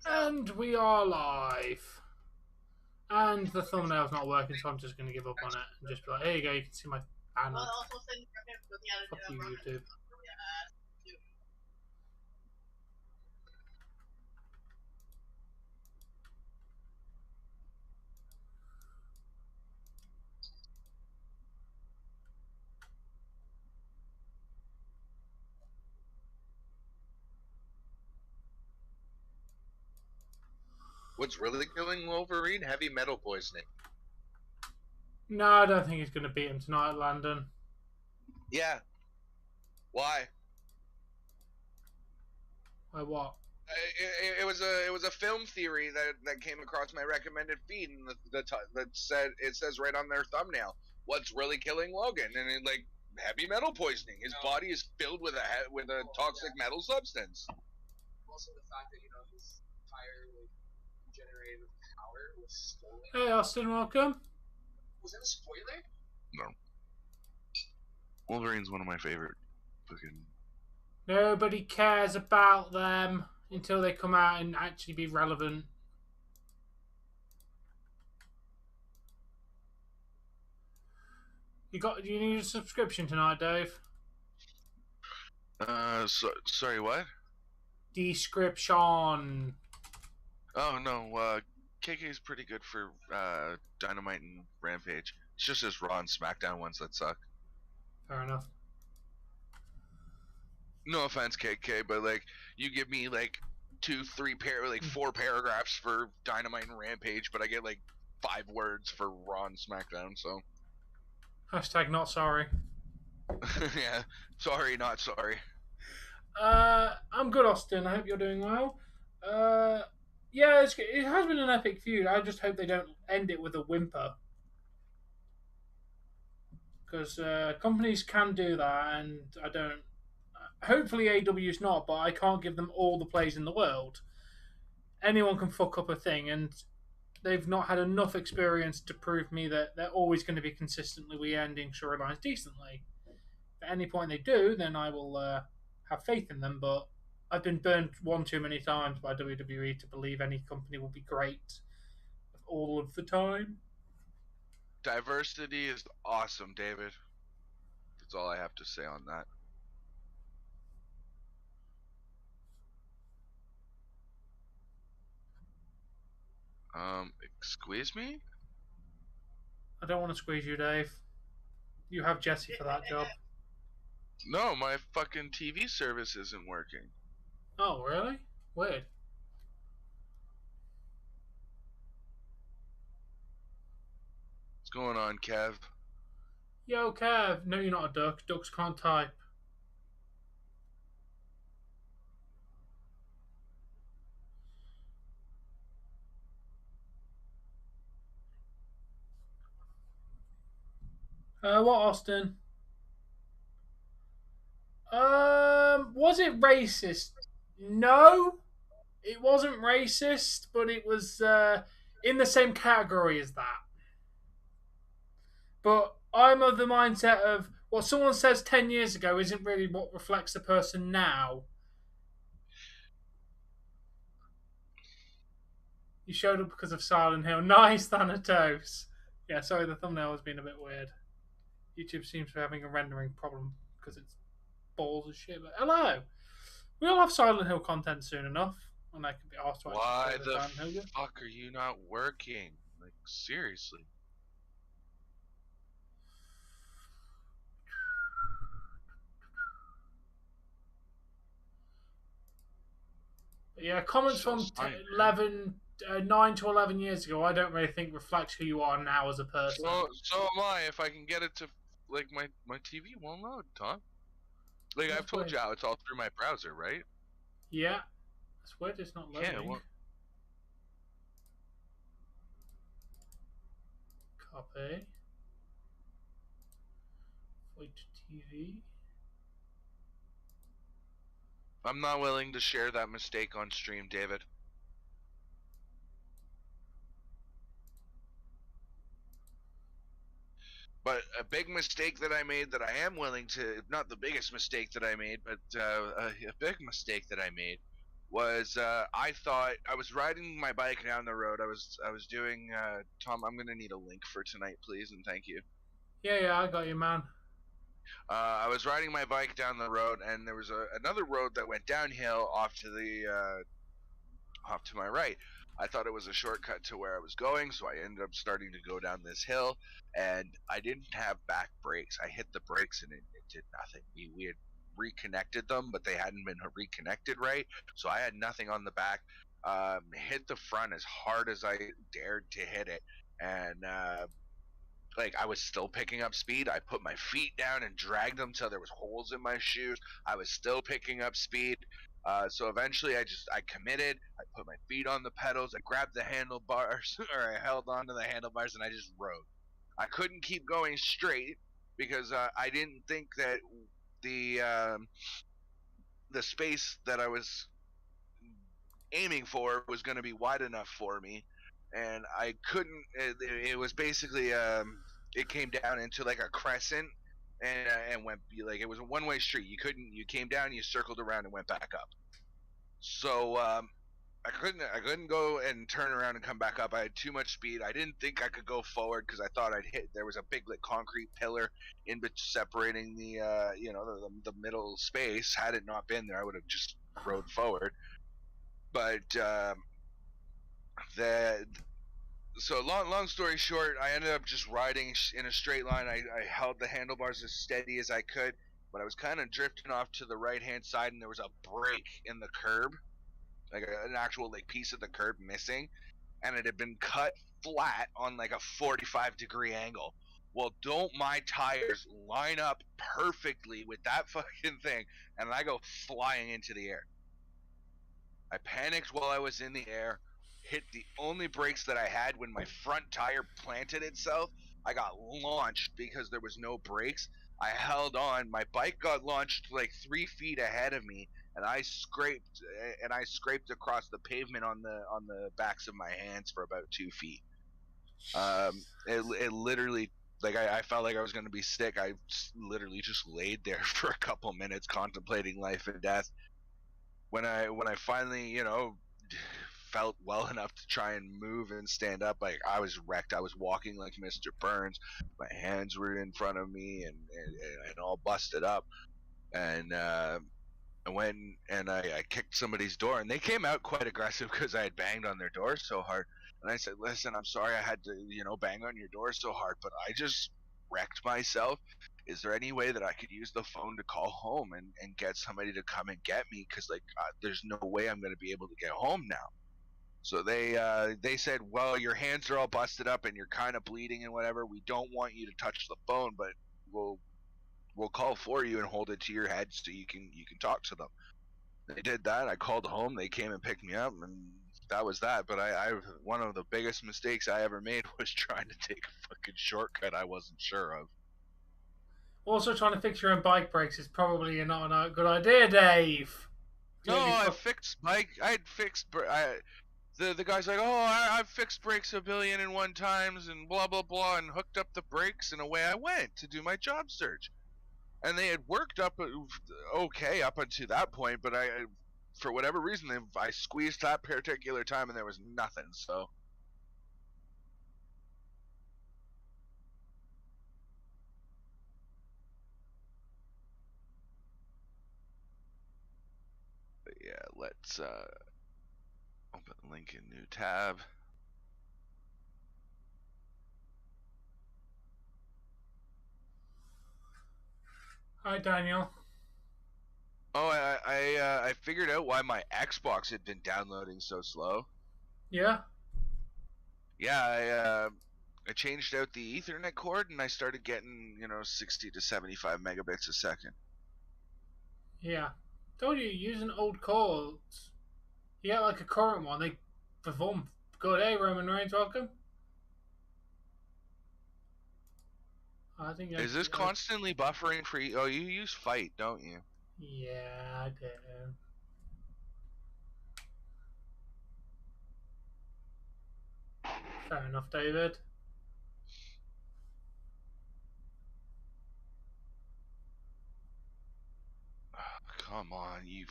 And we are live. And the thumbnail's not working, so I'm just going to give up on it and just be like, here you go, you can see my banner. Fuck you, YouTube. What's really killing Wolverine? Heavy metal poisoning. No, I don't think he's going to beat him tonight, Landon. Yeah. Why? Why what? It was a film theory that came across my recommended feed, and it says right on their thumbnail, "What's really killing Logan?" And it, like, heavy metal poisoning. His body is filled with a toxic metal substance. Also, the fact that his entire generated power was stolen. Hey, Austin, welcome. Was that a spoiler? No. Wolverine's one of my favorite fucking. Nobody cares about them until they come out and actually be relevant. You need a subscription tonight, Dave? Sorry, what? Description. Oh no, KK's pretty good for Dynamite and Rampage. It's just his Raw and SmackDown ones that suck. Fair enough. No offense, KK, but like you give me like 4 paragraphs for Dynamite and Rampage, but I get like 5 words for Raw and SmackDown. So. Hashtag not sorry. Yeah, sorry, not sorry. I'm good, Austin. I hope you're doing well. Yeah, it has been an epic feud. I just hope they don't end it with a whimper. Because companies can do that, and I don't. Hopefully AEW's not, but I can't give them all the plays in the world. Anyone can fuck up a thing, and they've not had enough experience to prove me that they're always going to be consistently ending storylines decently. If at any point they do, then I will have faith in them, but I've been burned one too many times by WWE to believe any company will be great all of the time. Diversity is awesome, David. That's all I have to say on that. Squeeze me? I don't want to squeeze you, Dave. You have Jesse for that job. No, my fucking TV service isn't working. Oh, really? Weird. What's going on, Kev? Yo, Kev. No, you're not a duck. Ducks can't type. What, Austin? Was it racist? No, it wasn't racist, but it was in the same category as that. But I'm of the mindset of what someone says 10 years ago isn't really what reflects the person now. You showed up because of Silent Hill. Nice, Thanatos. Yeah, sorry, the thumbnail has been a bit weird. YouTube seems to be having a rendering problem because it's balls of shit. But hello. We'll have Silent Hill content soon enough. And I can be asked to why the fuck are you not working? Like, seriously. Yeah, comments from 9 to 11 years ago, I don't really think reflects who you are now as a person. So am I. If I can get it to, like, my TV won't load, Tom. Like, I've told you how it's all through my browser, right? Yeah. That's weird, it's not loading. Yeah, well... Copy. Wait to TV. I'm not willing to share that mistake on stream, David. But a big mistake that I made that I am willing to, not the biggest mistake that I made, but a big mistake that I made was I thought I was riding my bike down the road. I was doing Tom. I'm gonna need a link for tonight, please, and thank you. Yeah, I got you, man. I was riding my bike down the road, and there was another road that went downhill off to the off to my right. I thought it was a shortcut to where I was going, so I ended up starting to go down this hill, and I didn't have back brakes. I hit the brakes, and it did nothing. We had reconnected them, but they hadn't been reconnected right, so I had nothing on the back. Hit the front as hard as I dared to hit it, and like I was still picking up speed. I put my feet down and dragged them till there was holes in my shoes. I was still picking up speed. So eventually I committed. I put my feet on the pedals. I grabbed the handlebars, or I held onto the handlebars, and I just rode. I couldn't keep going straight because I didn't think that the the space that I was aiming for was going to be wide enough for me, and I couldn't. It was basically it came down into like a crescent, and went like it was a one-way street. You couldn't. You came down, you circled around, and went back up. So I couldn't go and turn around and come back up. I had too much speed. I didn't think I could go forward because I thought I'd hit. There was a big like concrete pillar separating the the middle space. Had it not been there, I would have just rode forward. But the so long story short, I ended up just riding in a straight line. I held the handlebars as steady as I could, but I was kind of drifting off to the right hand side, and there was a break in the curb, like an actual like piece of the curb missing, and it had been cut flat on like a 45-degree angle. Well, don't my tires line up perfectly with that fucking thing, and I go flying into the air. I panicked while I was in the air, hit the only brakes that I had when my front tire planted itself. I got launched because there was no brakes. I held on. My bike got launched like 3 feet ahead of me, and I scraped across the pavement on the backs of my hands for about 2 feet. It literally, like I felt like I was going to be sick. I literally just laid there for a couple minutes contemplating life and death. When I finally, felt well enough to try and move and stand up, like I was wrecked. I was walking like Mr. Burns. My hands were in front of me and all busted up. And I went and I kicked somebody's door, and they came out quite aggressive because I had banged on their door so hard. And I said, "Listen, I'm sorry I had to, bang on your door so hard, but I just wrecked myself. Is there any way that I could use the phone to call home and get somebody to come and get me? Because there's no way I'm going to be able to get home now." So they said, "Well, your hands are all busted up and you're kind of bleeding and whatever. We don't want you to touch the phone, but we'll call for you and hold it to your head so you can talk to them." They did that. I called home. They came and picked me up, and that was that. But I one of the biggest mistakes I ever made was trying to take a fucking shortcut I wasn't sure of. Also, trying to fix your own bike brakes is probably not a good idea, Dave. No, I had fixed. The guy's like, "Oh, I've fixed brakes 1,000,000,001 times and blah blah blah," and hooked up the brakes, and away I went to do my job search. And they had worked up okay up until that point, but I, for whatever reason, I squeezed that particular time and there was nothing. So but yeah, let's open link in new tab. Hi, Daniel. Oh, I figured out why my Xbox had been downloading so slow. Yeah? Yeah, I changed out the Ethernet cord and I started getting 60 to 75 megabits a second. Yeah. Told you, using old cords. You get like a current one, they perform good. Hey, Roman Reigns, welcome. I think Is this constantly buffering for you? Oh, you use Fight, don't you? Yeah, I do. Fair enough, David. Come on, you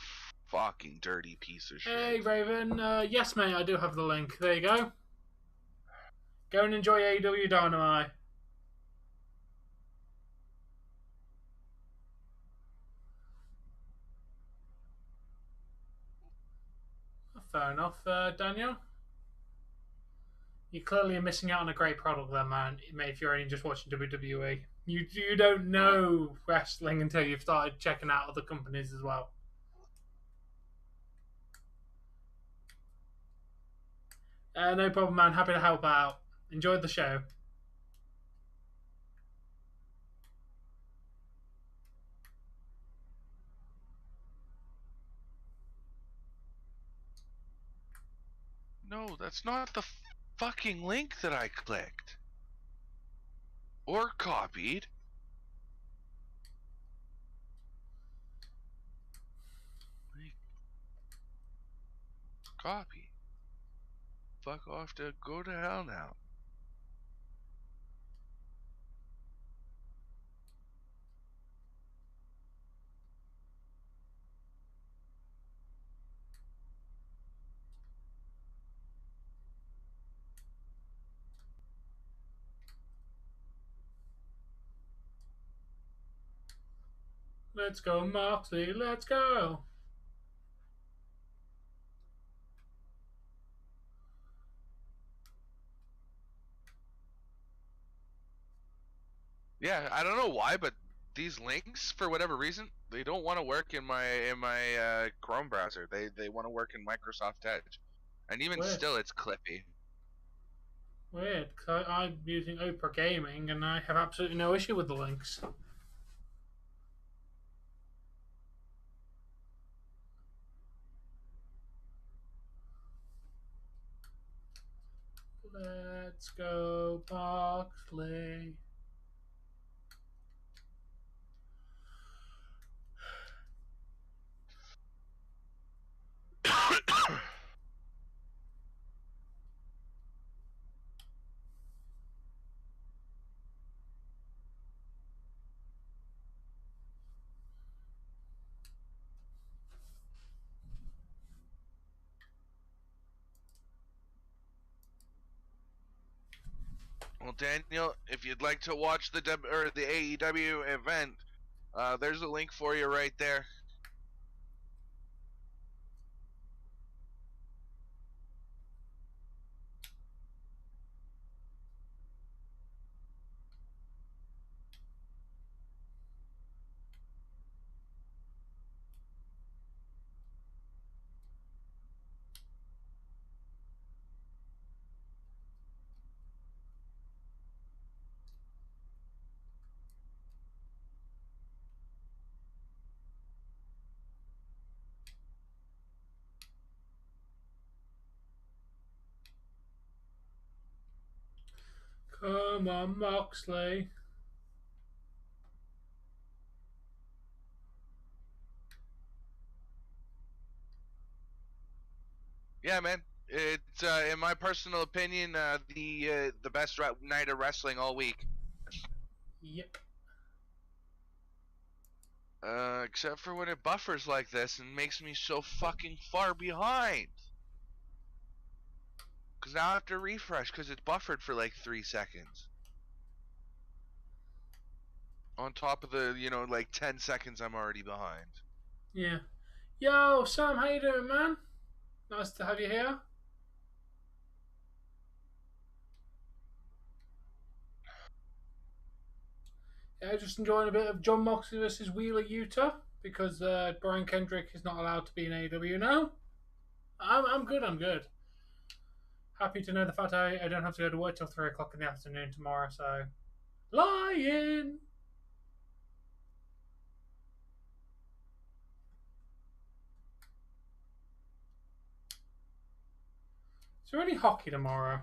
Fucking dirty piece of shit. Hey, Raven. Yes, mate, I do have the link. There you go. Go and enjoy AEW Dynamite. Fair enough, Daniel. You clearly are missing out on a great product there, man, if you're only just watching WWE. You don't know wrestling until you've started checking out other companies as well. No problem, man. Happy to help out. Enjoyed the show. No, that's not the fucking link that I clicked. Or copied. Copy. Fuck off to go to hell now. Let's go, Moxley. Let's go. Yeah, I don't know why, but these links, for whatever reason, they don't want to work in my Chrome browser. They want to work in Microsoft Edge, and even Weird. still, it's clippy. Weird, because I'm using Oprah Gaming and I have absolutely no issue with the links. Let's go, Moxley. Well, Daniel, if you'd like to watch the AEW event, there's a link for you right there. Come on, Moxley. Yeah, man. It's in my personal opinion, the best night of wrestling all week. Yep. Except for when it buffers like this and makes me so fucking far behind. Because now I have to refresh because it's buffered for like 3 seconds. On top of the, like 10 seconds I'm already behind. Yeah. Yo, Sam, how you doing, man? Nice to have you here. Yeah, just enjoying a bit of Jon Moxley versus Wheeler Yuta because Brian Kendrick is not allowed to be in AEW now. I'm good. I'm good. Happy to know the fact I don't have to go to work till 3 o'clock in the afternoon tomorrow. So, lying. Is there any hockey tomorrow?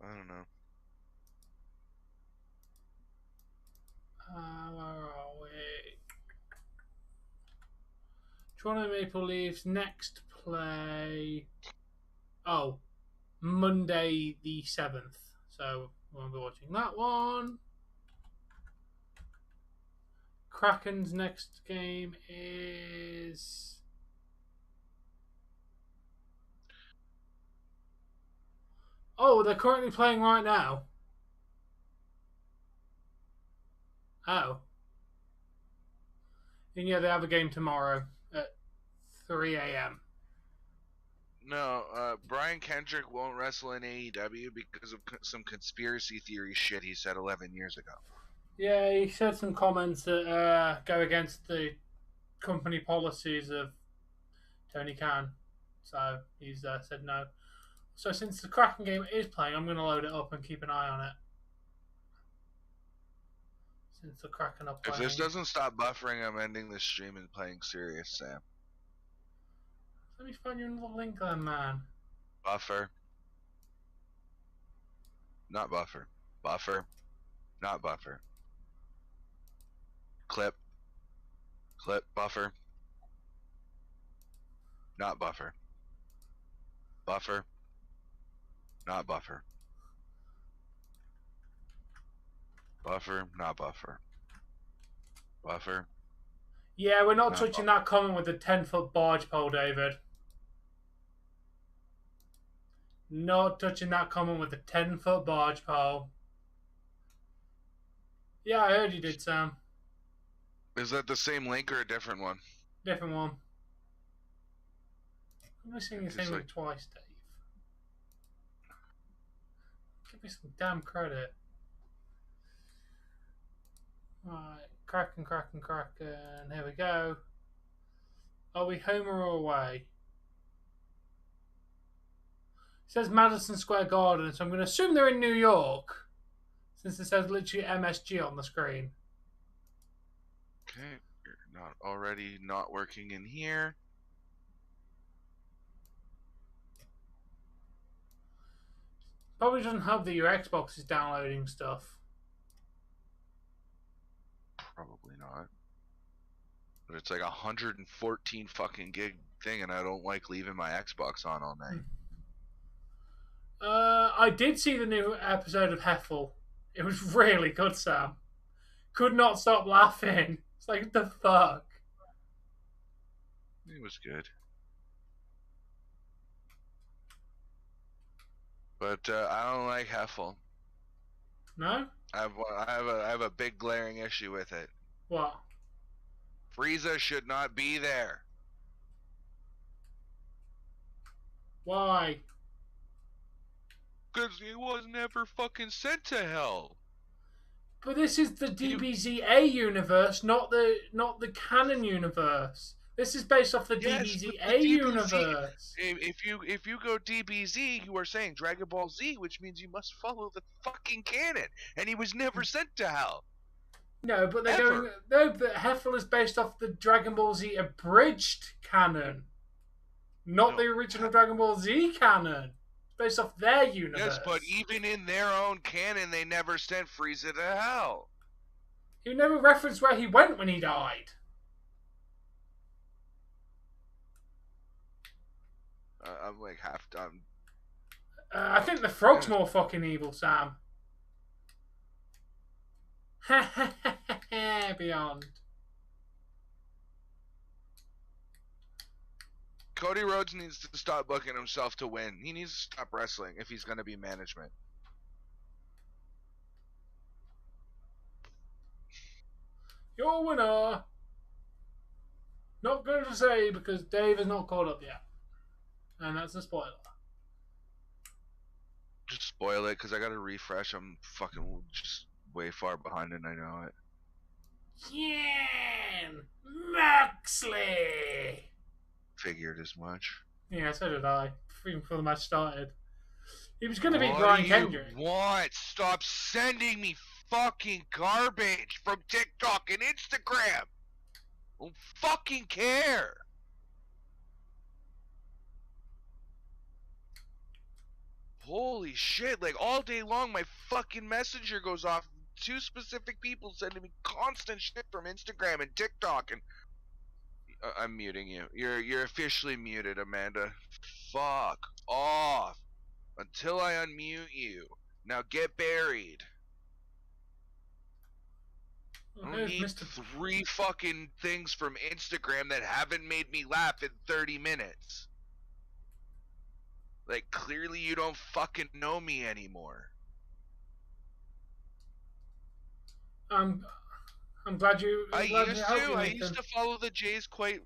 I don't know. Where are we? Toronto Maple Leafs next play. Oh, Monday the 7th. So we'll be watching that one. Kraken's next game is... Oh, they're currently playing right now. Oh. And yeah, they have a game tomorrow at 3 a.m. No, Brian Kendrick won't wrestle in AEW because of some conspiracy theory shit he said 11 years ago. Yeah, he said some comments that go against the company policies of Tony Khan. So he's said no. So since the Kraken game is playing, I'm going to load it up and keep an eye on it. Since the Kraken are playing. If this doesn't stop buffering, I'm ending this stream and playing serious, Sam. Let me find you another link then, man. Buffer. Not buffer. Buffer. Not buffer. Clip. Clip. Buffer. Not buffer. Buffer. Not buffer. Buffer. Not buffer. Buffer. Yeah, we're not Not touching buffer. that comment with the 10-foot barge pole, David. Not touching that comment with the 10-foot barge pole. Yeah, I heard you did, Sam. Is that the same link or a different one? Different one. I'm missing the It's same like- link twice, Dave. Give me some damn credit. Right, Kraken. Here we go. Are we home or away? It says Madison Square Garden, so I'm going to assume they're in New York, since it says literally MSG on the screen. Okay, you're not already not working in here. Probably doesn't help that your Xbox is downloading stuff. Probably not. But it's like 114 fucking gig thing, and I don't like leaving my Xbox on all night. I did see the new episode of Heffel. It was really good, Sam. Could not stop laughing. It's like, what the fuck? It was good. But I don't like Heffel. No? I have a big glaring issue with it. What? Frieza should not be there. Why? Because he was never fucking sent to hell. But this is the DBZA universe, not the canon universe. This is based off the Yes, DBZA but the DBZ universe. If you go DBZ, you are saying Dragon Ball Z, which means you must follow the fucking canon. And he was never sent to hell. No, but they're Ever. going. No, but Heffel is based off the Dragon Ball Z abridged canon, not No. the original Dragon Ball Z canon. It's based off their universe. Yes, but even in their own canon, they never sent Frieza to hell. He never referenced where he went when he died. I'm like half done. I think the frog's more fucking evil, Sam. Beyond. Cody Rhodes needs to stop booking himself to win. He needs to stop wrestling if he's going to be management. Your winner. Not going to say because Dave is not caught up yet. And that's a spoiler. Just spoil it because I got to refresh. I'm fucking just way far behind and I know it. Jon Moxley. Figured as much. Yeah, so did I. Even before the match started. He was going to beat What Brian do Kendrick. you want? Stop sending me fucking garbage from TikTok and Instagram. I don't fucking care. Holy shit, like all day long my fucking messenger goes off. Two specific people sending me constant shit from Instagram and TikTok, and I'm muting you. You're officially muted, Amanda. Fuck off until I unmute you. Now get buried. I don't need Mr. 3 fucking things from Instagram that haven't made me laugh in 30 minutes. Like, clearly you don't fucking know me anymore. I'm glad you. I I'm glad used to help to. you, I Nathan. used to follow the Jays quite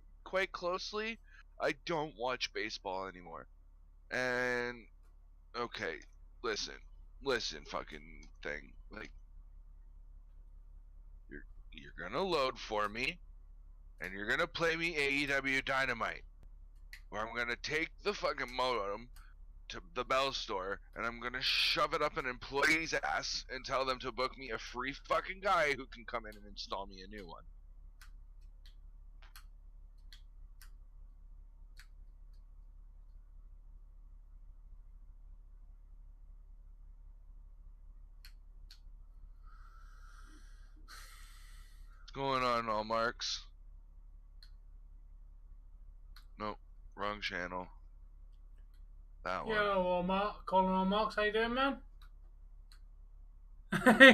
closely. I don't watch baseball anymore. And okay, listen, fucking thing. Like, you're gonna load for me, and you're gonna play me AEW Dynamite, where I'm gonna take the fucking modem to the Bell store, and I'm gonna shove it up an employee's ass and tell them to book me a free fucking guy who can come in and install me a new one. What's going on, all marks? Nope, wrong channel. That one. Yo, Mark, Colin or Marks, how you doing, man?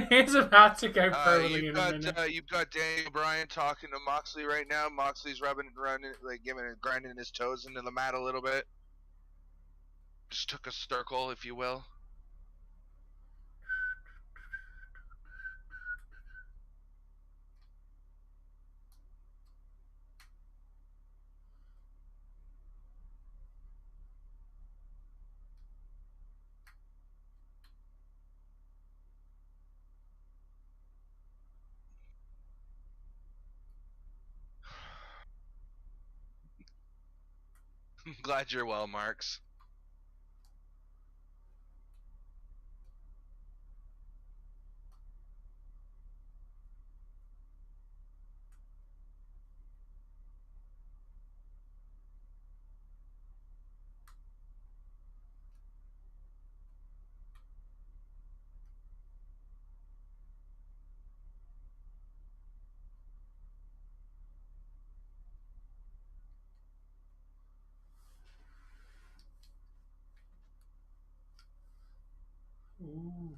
He's about to go pro in a minute. You've got Daniel Bryan talking to Moxley right now. Moxley's running, like grinding his toes into the mat a little bit. Just took a circle, if you will. Glad you're well, Marks. Ooh.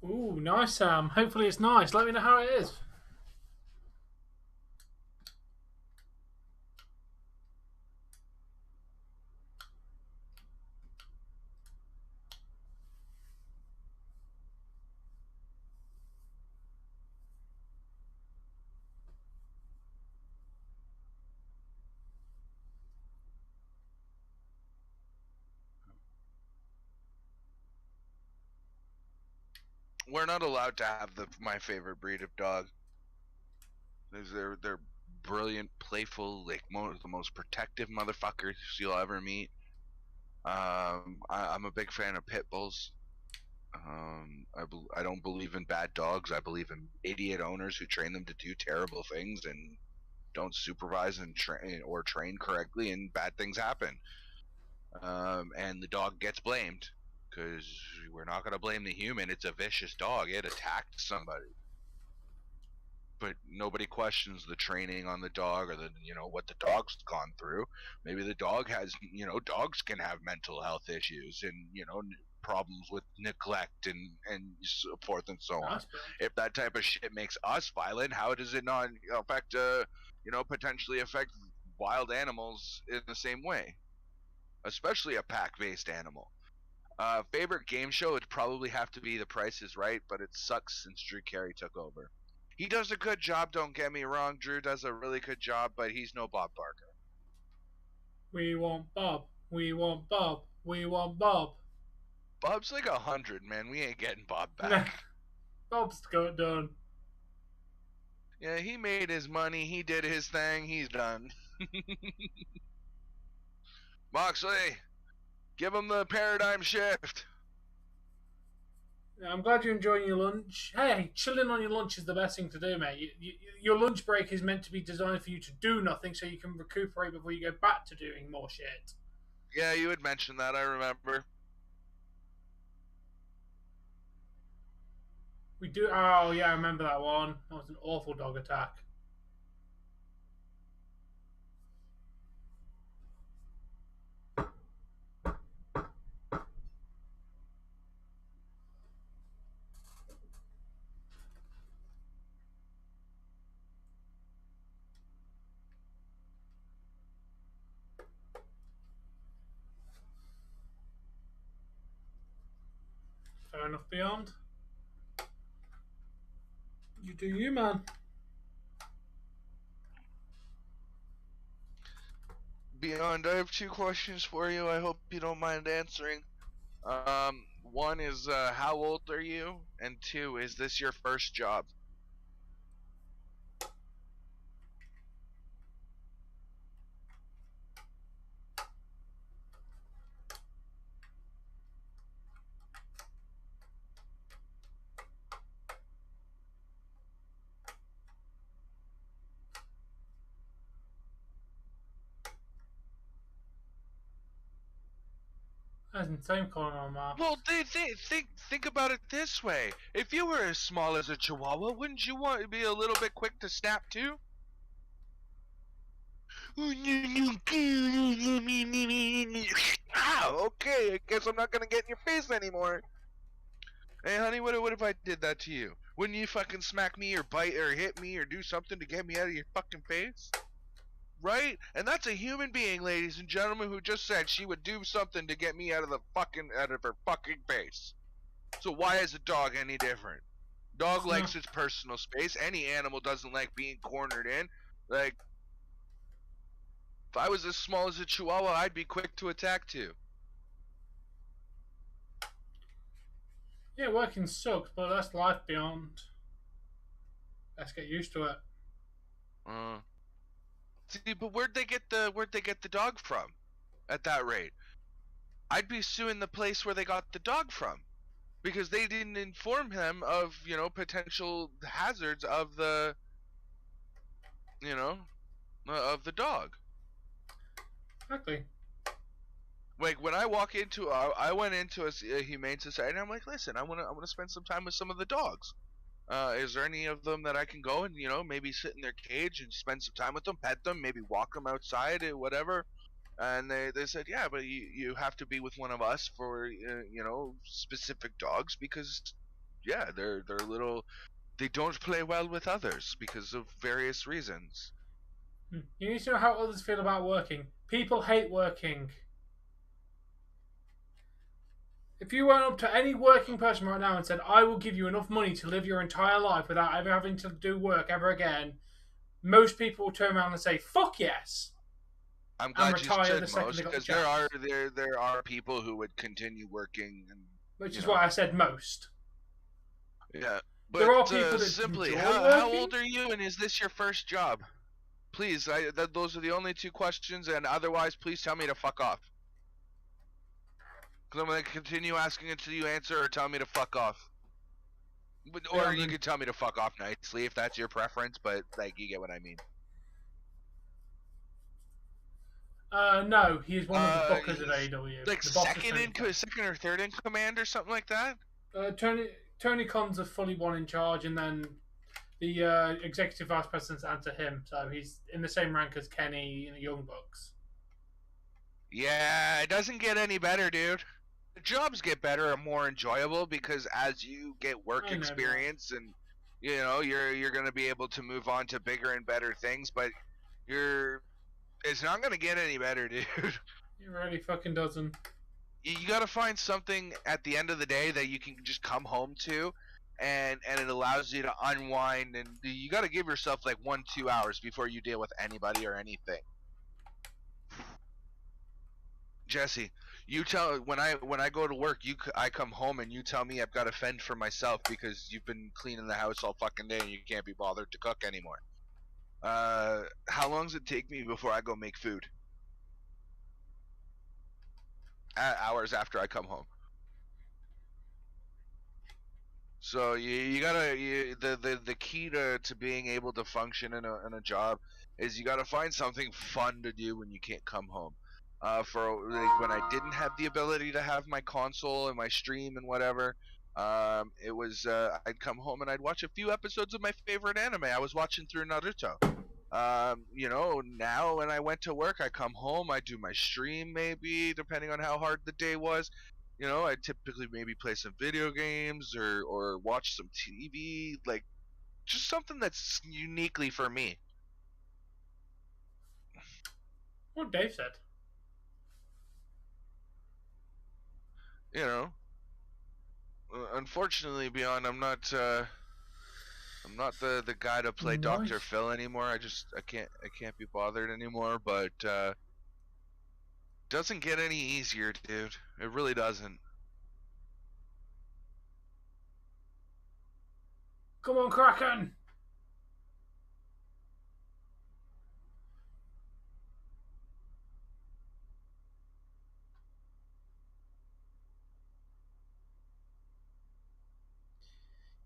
Ooh, nice, Sam. Hopefully it's nice. Let me know how it is. We're not allowed to have my favorite breed of dog. They're brilliant, playful, like the most protective motherfuckers you'll ever meet. I'm a big fan of pit bulls. I don't believe in bad dogs. I believe in idiot owners who train them to do terrible things and don't supervise and train correctly, and bad things happen. And the dog gets blamed because we're not going to blame the human. It's a vicious dog. It attacked somebody. But nobody questions the training on the dog or what the dog's gone through. Maybe the dog has, dogs can have mental health issues and, problems with neglect and so forth and so on. If that type of shit makes us violent, how does it not affect, potentially affect wild animals in the same way? Especially a pack-based animal. Favorite game show would probably have to be The Price is Right, but it sucks since Drew Carey took over. He does a good job, don't get me wrong. Drew does a really good job, but he's no Bob Barker. We want Bob. We want Bob. We want Bob. Bob's like 100, man. We ain't getting Bob back. Bob's got done. Yeah, he made his money. He did his thing. He's done. Moxley, give him the paradigm shift. I'm glad you're enjoying your lunch. Hey, chilling on your lunch is the best thing to do, mate. Your lunch break is meant to be designed for you to do nothing so you can recuperate before you go back to doing more shit. Yeah, you had mentioned that, I remember. We do. Oh, yeah, I remember that one. That was an awful dog attack. Fair enough, Beyond. You do you, man. Beyond, I have 2 questions for you. I hope you don't mind answering. One is, how old are you? And 2, is this your first job? That's insane calling on my Well, think about it this way. If you were as small as a chihuahua, wouldn't you want to be a little bit quick to snap too? Ah, okay, I guess I'm not gonna get in your face anymore. Hey, honey, what if I did that to you? Wouldn't you fucking smack me or bite or hit me or do something to get me out of your fucking face? Right? And that's a human being, ladies and gentlemen, who just said she would do something to get me out of her fucking face. So why is a dog any different? Dog likes its personal space. Any animal doesn't like being cornered in. Like, if I was as small as a chihuahua, I'd be quick to attack too. Yeah, working sucks, but that's life, Beyond. Let's get used to it. See, but where'd they get the dog from? At that rate, I'd be suing the place where they got the dog from, because they didn't inform him of, potential hazards of the, of the dog. Exactly. Like, when I went into a humane society, and I'm like, listen, I want to spend some time with some of the dogs. Is there any of them that I can go and, maybe sit in their cage and spend some time with them, pet them, maybe walk them outside or whatever? And they said, yeah, but you have to be with one of us for, specific dogs, because, yeah, they're little, they don't play well with others because of various reasons. You need to know how others feel about working. People hate working. If you went up to any working person right now and said, I will give you enough money to live your entire life without ever having to do work ever again, most people will turn around and say, fuck yes. I'm glad you said most, because there are people who would continue working, and, which is why I said most. Yeah, but there are people that simply, how old are you, and is this your first job? Please, those are the only 2 questions, and otherwise, please tell me to fuck off. Because I'm going to continue asking until you answer or tell me to fuck off. Or you can tell me to fuck off nicely if that's your preference, but, like, you get what I mean. No, he's one of the bookers at AEW. Like, second or third in command or something like that? Tony Khan's a fully one in charge, and then the executive vice president's answer him, so he's in the same rank as Kenny in the Young Bucks. Yeah, it doesn't get any better, dude. The jobs get better and more enjoyable because as you get work experience and you're gonna be able to move on to bigger and better things, but it's not gonna get any better, dude. It really fucking doesn't. You gotta find something at the end of the day that you can just come home to, and it allows you to unwind, and you gotta give yourself like 1-2 hours before you deal with anybody or anything. Jesse, you tell when I go to work, I come home and you tell me I've got to fend for myself because you've been cleaning the house all fucking day and you can't be bothered to cook anymore. How long does it take me before I go make food? Hours after I come home. So you gotta the key to being able to function in a job is you gotta find something fun to do when you can't come home. For like when I didn't have the ability to have my console and my stream and whatever, it was I'd come home and I'd watch a few episodes of my favorite anime. I was watching through Naruto. Now when I went to work, I come home, I do my stream maybe, depending on how hard the day was. I typically maybe play some video games or watch some TV, like just something that's uniquely for me. What Dave said. Unfortunately, Beyond, I'm not the guy to play Nice. Dr. Phil anymore. I can't be bothered anymore, but doesn't get any easier, dude. It really doesn't. Come on, Kraken!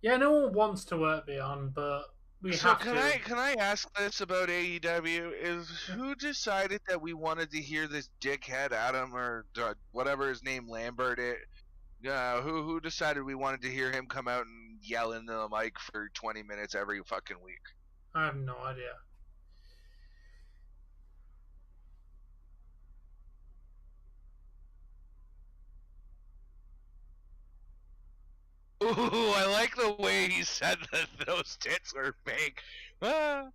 Yeah, no one wants to work Beyond, but we have to. Can I ask this about AEW? Who decided that we wanted to hear this dickhead Adam or whatever his name Lambert? Who decided we wanted to hear him come out and yell into the mic for 20 minutes every fucking week? I have no idea. Ooh, I like the way he said that those tits were fake. Ah,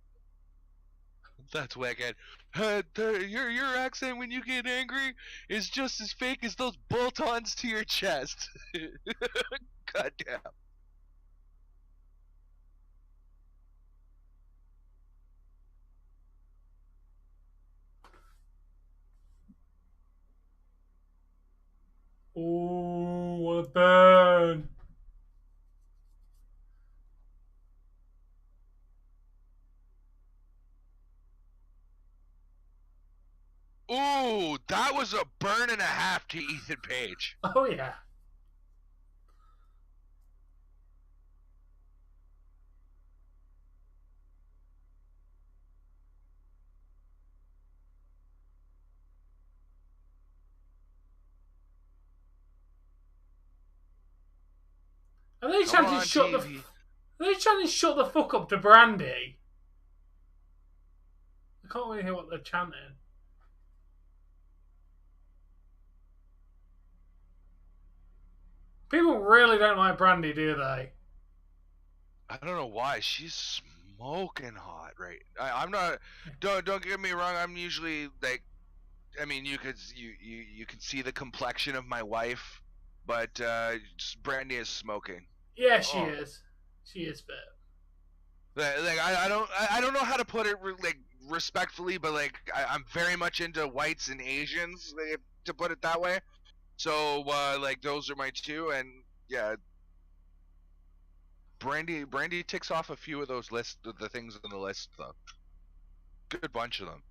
that's wicked. Your accent when you get angry is just as fake as those bolt-ons to your chest. Goddamn. Ooh, what a burn! Ooh, that was a burn and a half to Ethan Page. Oh, yeah. Are they trying to shut the? Are they trying to shut the fuck up to Brandy? I can't really hear what they're chanting. People really don't like Brandy, do they? I don't know why. She's smoking hot, right? I'm not. Don't get me wrong. I'm usually like. I mean, you can see the complexion of my wife, but Brandy is smoking. Yeah, she is. She is fit. Like I don't know how to put it like respectfully, but like I'm very much into whites and Asians, to put it that way. So like those are my two, and yeah, Brandy ticks off a few of those the things on the list though. Good bunch of them.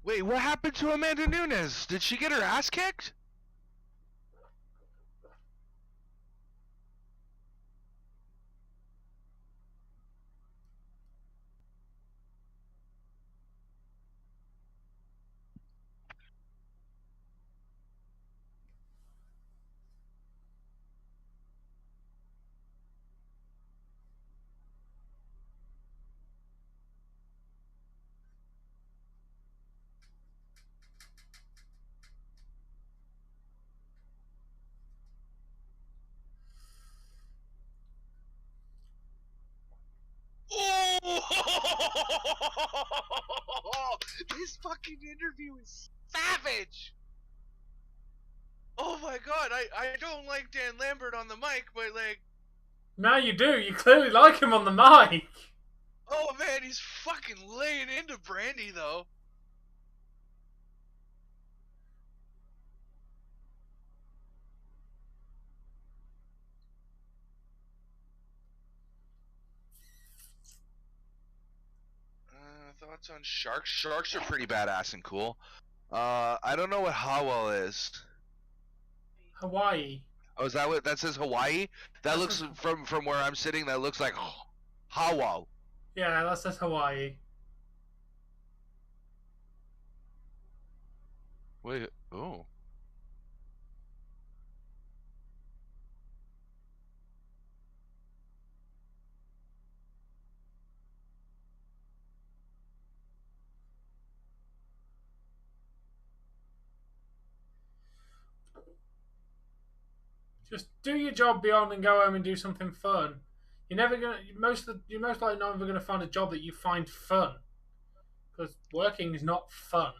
Wait, what happened to Amanda Nunes? Did she get her ass kicked? Oh! This fucking interview is savage! Oh my god, I don't like Dan Lambert on the mic, but like... Now you do. You clearly like him on the mic. Oh man, he's fucking laying into Brandy though. Thoughts on sharks? Sharks are pretty badass and cool. I don't know what Howell is. Hawaii. Oh, is that what that says? Hawaii? That That looks says- from where I'm sitting. That looks like Howell. Yeah, that says Hawaii. Wait. Oh. Just do your job beyond and go home and do something fun. You're never gonna. You're most likely not ever gonna find a job that you find fun, because working is not fun.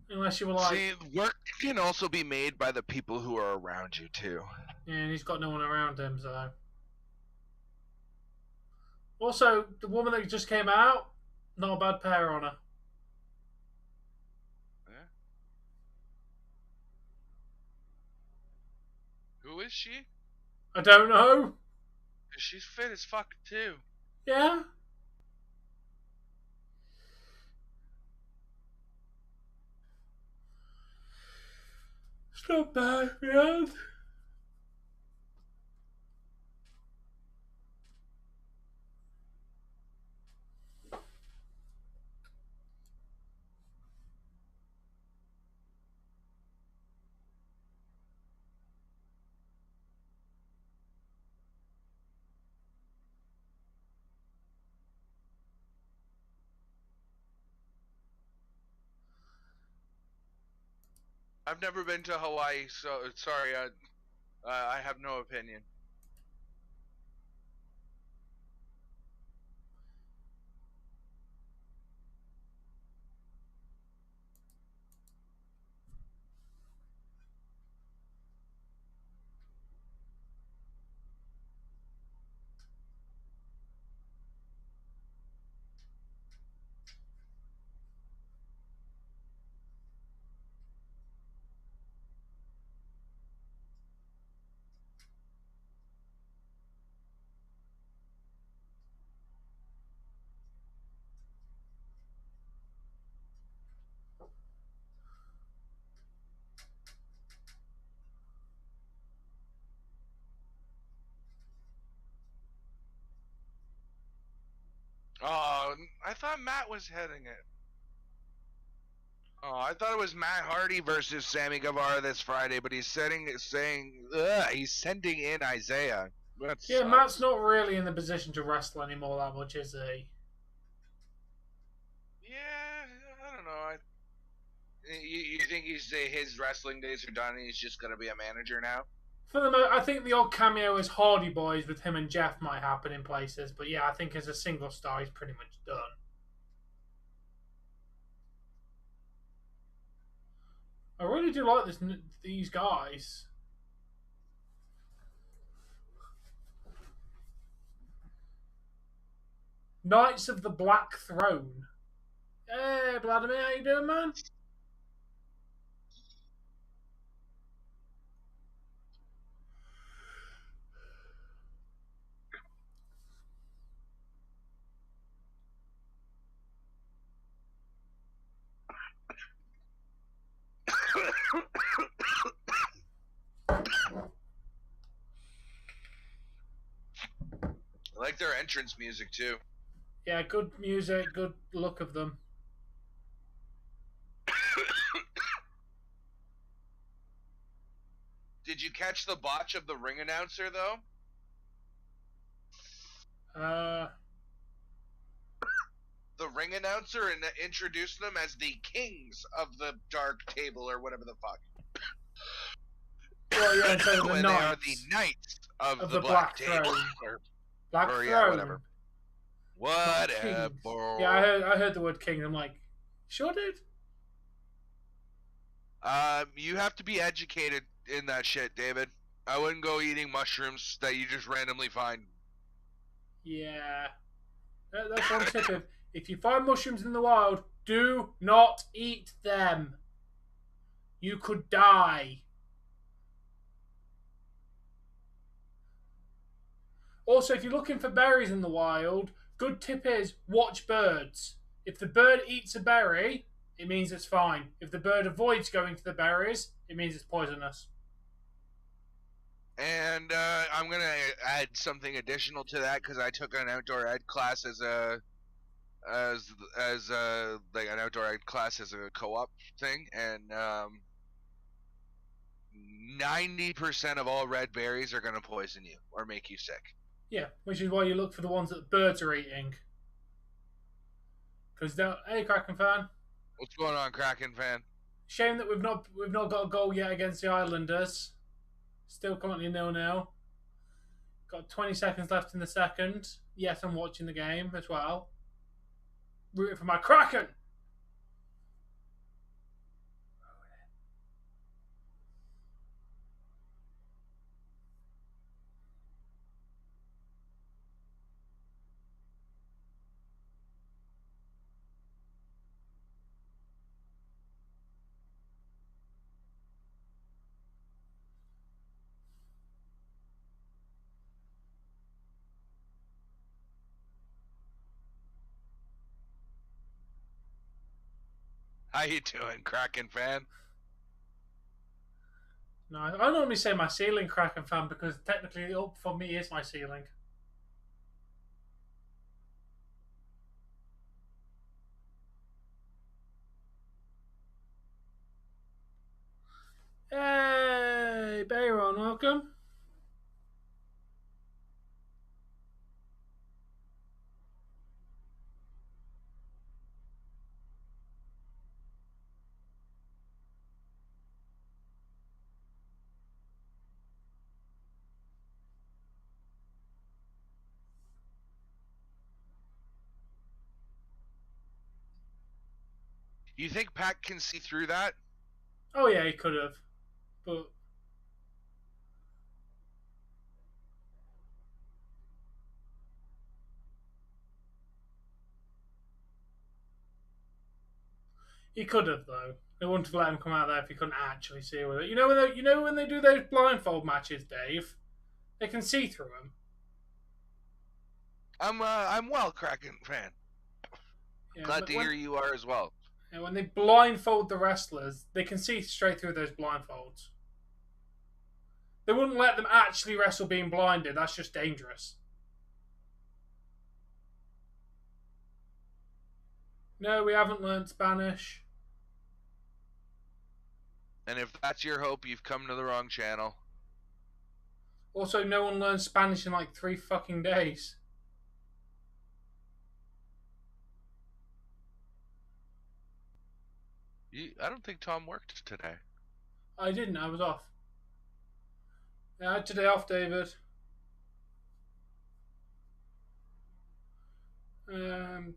Unless you were like, See, work can also be made by the people who are around you too. yeah, and he's got no one around him, so. Also, the woman that just came out, not a bad pair on her. Yeah. Who is she? I don't know. She's fit as fuck too. Yeah. It's not bad, man. I've never been to Hawaii, so sorry. I have no opinion. Oh, I thought Matt was heading it. Oh, I thought it was Matt Hardy versus Sammy Guevara this Friday, but he's sending in Isaiah. That Yeah, sucks. Matt's not really in the position to wrestle anymore that much, is he? Yeah, I don't know. You think his wrestling days are done and he's just going to be a manager now? For the I think the odd cameo as Hardy Boys with him and Jeff might happen in places, but yeah, I think as a single star, he's pretty much done. I really do like these guys. Knights of the Black Throne. Hey, Vladimir, how you doing, man? I like their entrance music too. Yeah, good music, good look of them. Did you catch the botch of the ring announcer though? The ring announcer introduced them as the kings of the dark table or whatever the fuck. Well, yeah, so the when knights they are the knights of the Black table. Throne. Black Throne. Yeah, whatever. Kings. Yeah, I heard the word king. I'm like, sure, dude. You have to be educated in that shit, David. I wouldn't go eating mushrooms that you just randomly find. Yeah. That's one tip. If you find mushrooms in the wild, do not eat them. You could die. Also, if you're looking for berries in the wild, Good tip is watch birds. If the bird eats a berry, it means it's fine. If the bird avoids going to the berries, it means it's poisonous. And I'm gonna add something additional to that because I took an outdoor ed class as like an outdoor ed class as a co-op thing, and 90% of all red berries are gonna poison you or make you sick. Yeah, which is why you look for the ones that birds are eating. Because hey, Kraken fan. What's going on, Kraken fan? Shame that we've not got a goal yet against the Islanders. Still currently 0-0. Got 20 seconds left in the second. Yes, I'm watching the game as well. Rooting for my Kraken. How you doing, Kraken fan? No, I normally say my ceiling Kraken fan because technically up for me is my ceiling. Hey, Bayron, welcome. You think Pac can see through that? Oh yeah, he could have, but he could have though. They wouldn't have let him come out there if he couldn't actually see with it. You know when they do those blindfold matches, Dave, they can see through them. I'm well, Kraken fan. Yeah, Glad to hear you are as well. And when they blindfold the wrestlers, they can see straight through those blindfolds. They wouldn't let them actually wrestle being blinded. That's just dangerous. No, we haven't learned Spanish. And if that's your hope, you've come to the wrong channel. Also, no one learned Spanish in like 3 fucking days. I don't think Tom worked today. I didn't. I was off. Yeah, I had today off, David. I'm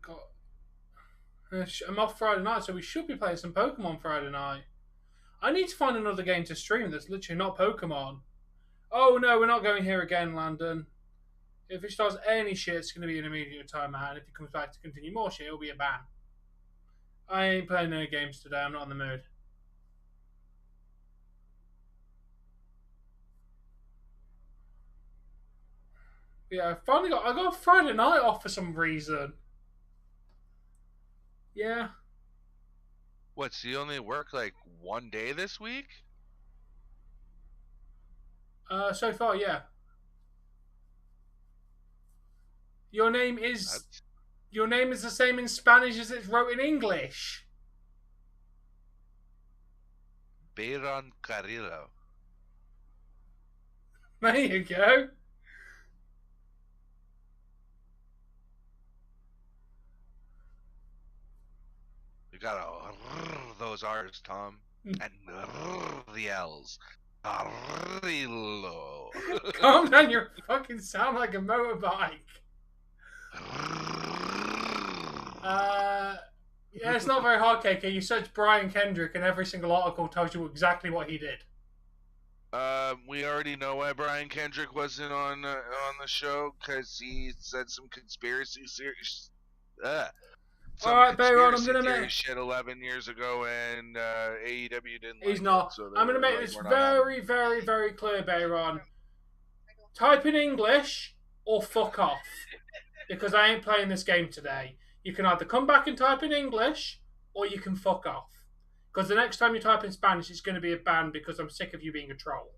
off Friday night, so we should be playing some Pokemon Friday night. I need to find another game to stream that's literally not Pokemon. Oh no, we're not going here again, Landon. If it starts any shit, it's going to be an immediate timeout, and if he comes back to continue more shit, it'll be a ban. I ain't playing any games today. I'm not in the mood. Yeah, I got Friday night off for some reason. Yeah. What, so you only work like one day this week? So far, yeah. Your name is the same in Spanish as it's wrote in English. Bayron Carrillo. There you go. You gotta those R's, Tom. And the L's. Carrillo. Calm down, you fucking sound like a motorbike. Yeah, it's not very hard, KK. You search Brian Kendrick and every single article tells you exactly what he did. We already know why Brian Kendrick wasn't on the show, because he said some conspiracy series. Alright, Bayron, I'm gonna make shit 11 years ago, and AEW didn't. He's not. So I'm gonna make this very, very, very clear, Bayron. Type in English or fuck off. because I ain't playing this game today. You can either come back and type in English, or you can fuck off. Because the next time you type in Spanish, it's going to be a ban because I'm sick of you being a troll.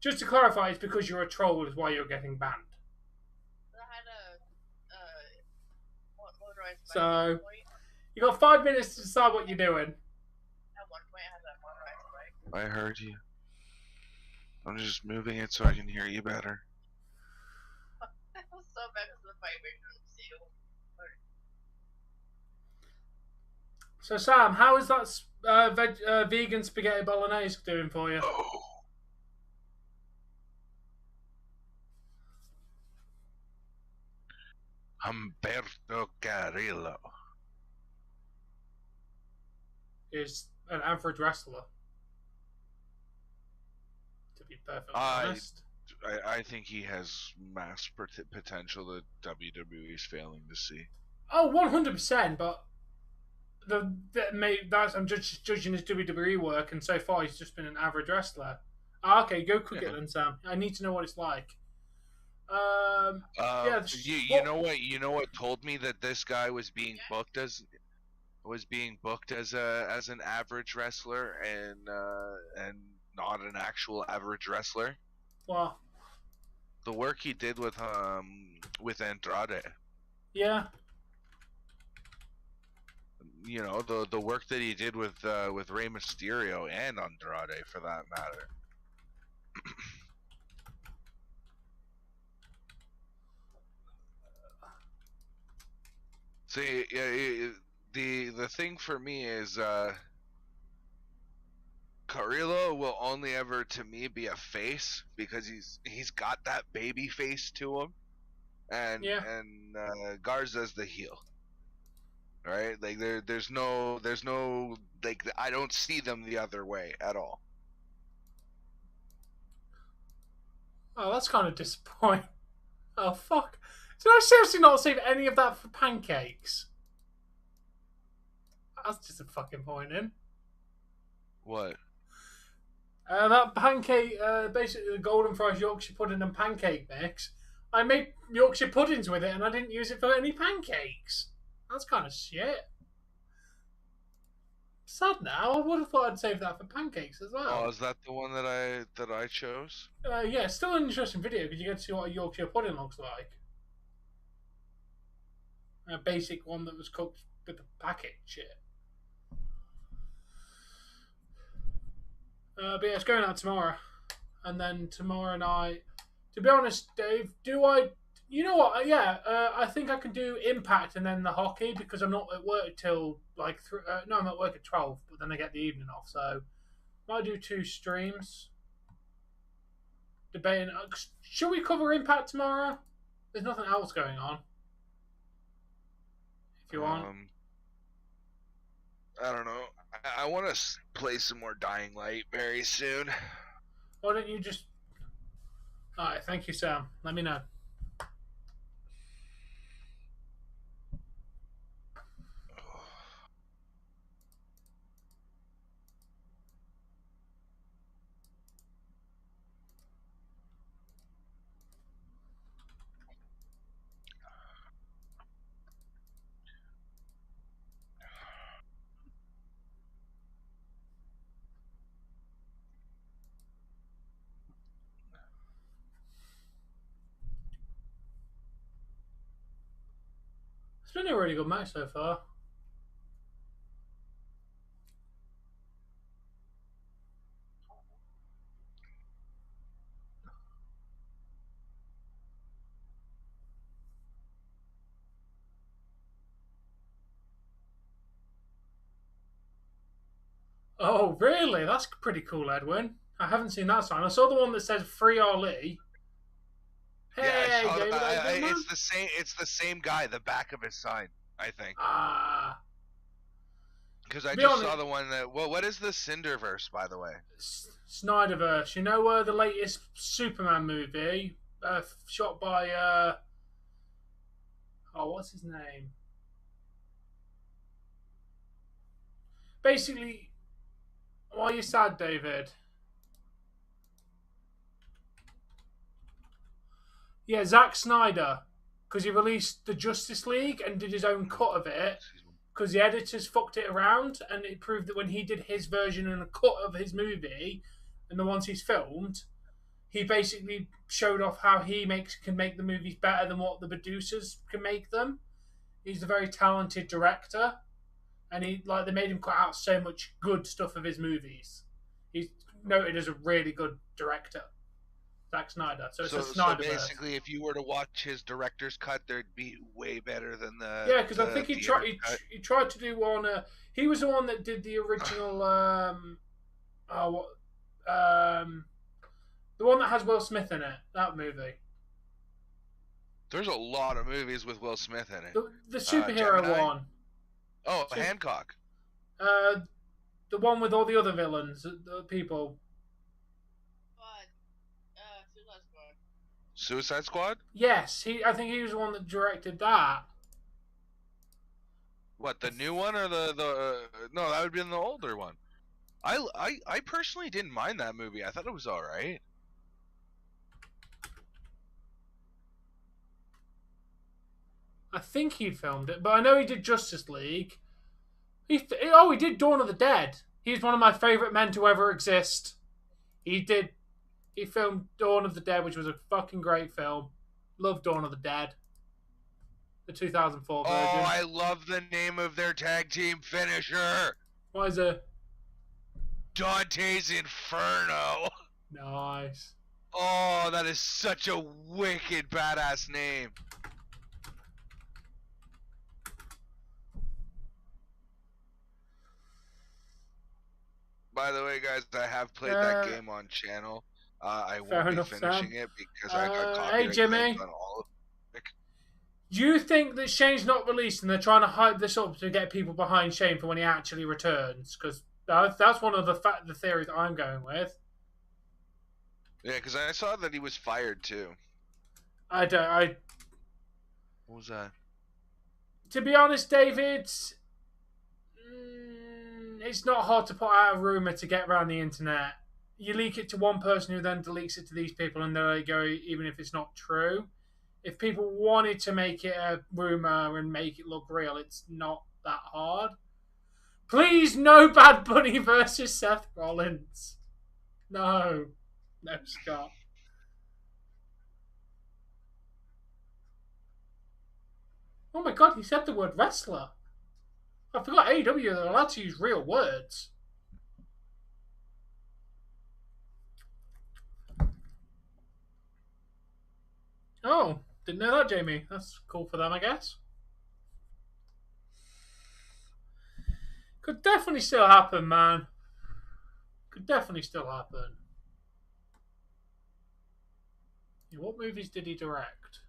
Just to clarify, it's because you're a troll is why you're getting banned. I had motorized bike So, at one point. You got 5 minutes to decide what you're doing. At one point, I had that motorized bike. I heard you. I'm just moving it so I can hear you better. That was so bad because of the vibration of the seal. So, Sam, how is that vegan spaghetti bolognese doing for you? Oh. Humberto Carrillo. Is an average wrestler. To be perfectly honest. I think he has mass potential that WWE is failing to see. Oh, 100%, but I'm just judging his WWE work, and so far he's just been an average wrestler. Okay, go cook it then, Sam. I need to know what it's like. You know what told me that this guy was being booked as an average wrestler and not an actual average wrestler? Well, the work he did with Andrade. Yeah. You know, the work that he did with Rey Mysterio and Andrade, for that matter. See, the thing for me is Carrillo will only ever to me be a face because he's got that baby face to him, and Garza's the heel, right? Like there's no like I don't see them the other way at all. Oh, that's kind of disappointing. Oh fuck! Did I seriously not save any of that for pancakes? That's disappointing. What? That pancake, basically the golden fries Yorkshire pudding and pancake mix. I made Yorkshire puddings with it and I didn't use it for any pancakes. That's kind of shit. Sad now. I would have thought I'd save that for pancakes as well. Oh, is that the one that I chose? Yeah, still an interesting video because you get to see what a Yorkshire pudding looks like. A basic one that was cooked with the packet shit. But yeah, it's going out tomorrow. And then tomorrow night, to be honest, Dave, you know what? I think I can do Impact and then the hockey because I'm not at work till like I'm at work at 12, but then I get the evening off. So I might do 2 streams. Debating. Should we cover Impact tomorrow? There's nothing else going on. If you want. I don't know. I want to play some more Dying Light very soon. Why don't you just... Alright, thank you, Sam. Let me know. It's been a really good match so far. Oh, really? That's pretty cool, Edwin. I haven't seen that sign. I saw the one that says Free Ali. Hey, yeah, David, it's the same. It's the same guy. The back of his sign, I think. Ah. Because I just saw the one that. Well, what is the Cinderverse, by the way? Snyderverse. You know the latest Superman movie, shot by what's his name? Basically, why are you sad, David? Yeah, Zack Snyder. because he released the Justice League and did his own cut of it because the editors fucked it around, and it proved that when he did his version and a cut of his movie and the ones he's filmed, he basically showed off how he can make the movies better than what the producers can make them. He's a very talented director, and they made him cut out so much good stuff of his movies. He's noted as a really good director, Zack Snyder. So it's a Snyderverse. So basically, if you were to watch his director's cut, there'd be way better than the. Yeah, because I think he tried to do one. He was the one that did the original. The one that has Will Smith in it. That movie. There's a lot of movies with Will Smith in it. The superhero one. Oh, Hancock. The one with all the other villains, the people. Suicide Squad. Suicide Squad? Yes, I think he was the one that directed that. What, the new one or the no, that would be the older one. I personally didn't mind that movie. I thought it was alright. I think he filmed it, but I know he did Justice League. He did Dawn of the Dead. He's one of my favourite men to ever exist. He filmed Dawn of the Dead, which was a fucking great film. Love Dawn of the Dead. The 2004 version. Oh, I love the name of their tag team finisher. What is it? Dante's Inferno. Nice. Oh, that is such a wicked badass name. By the way, guys, I have played that game on channel. I won't be finishing it because I got copyright hey, Jimmy. on all of it. Do you think that Shane's not released and they're trying to hype this up to get people behind Shane for when he actually returns? Because that's one of the theories I'm going with. Yeah, because I saw that he was fired too. What was that? To be honest, David, it's not hard to put out a rumour to get around the internet. You leak it to one person who then deletes it to these people, and there you go, even if it's not true. If people wanted to make it a rumour and make it look real, it's not that hard. Please, no Bad Bunny versus Seth Rollins. No. No, Scott. Oh my god, he said the word wrestler. I forgot AEW, they're allowed to use real words. Oh, didn't know that, Jamie. That's cool for them, I guess. Could definitely still happen, man. Could definitely still happen. Yeah, what movies did he direct?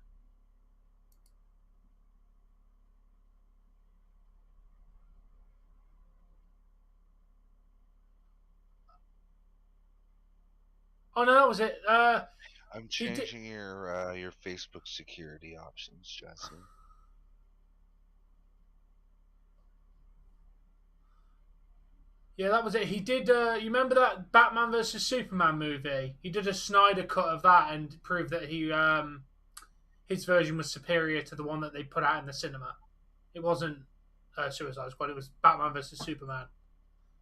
Oh no, that was it. I'm changing your Facebook security options, Jesse. Yeah, that was it. He did. You remember that Batman vs Superman movie? He did a Snyder cut of that and proved that his version was superior to the one that they put out in the cinema. It wasn't Suicide Squad. It was Batman vs Superman.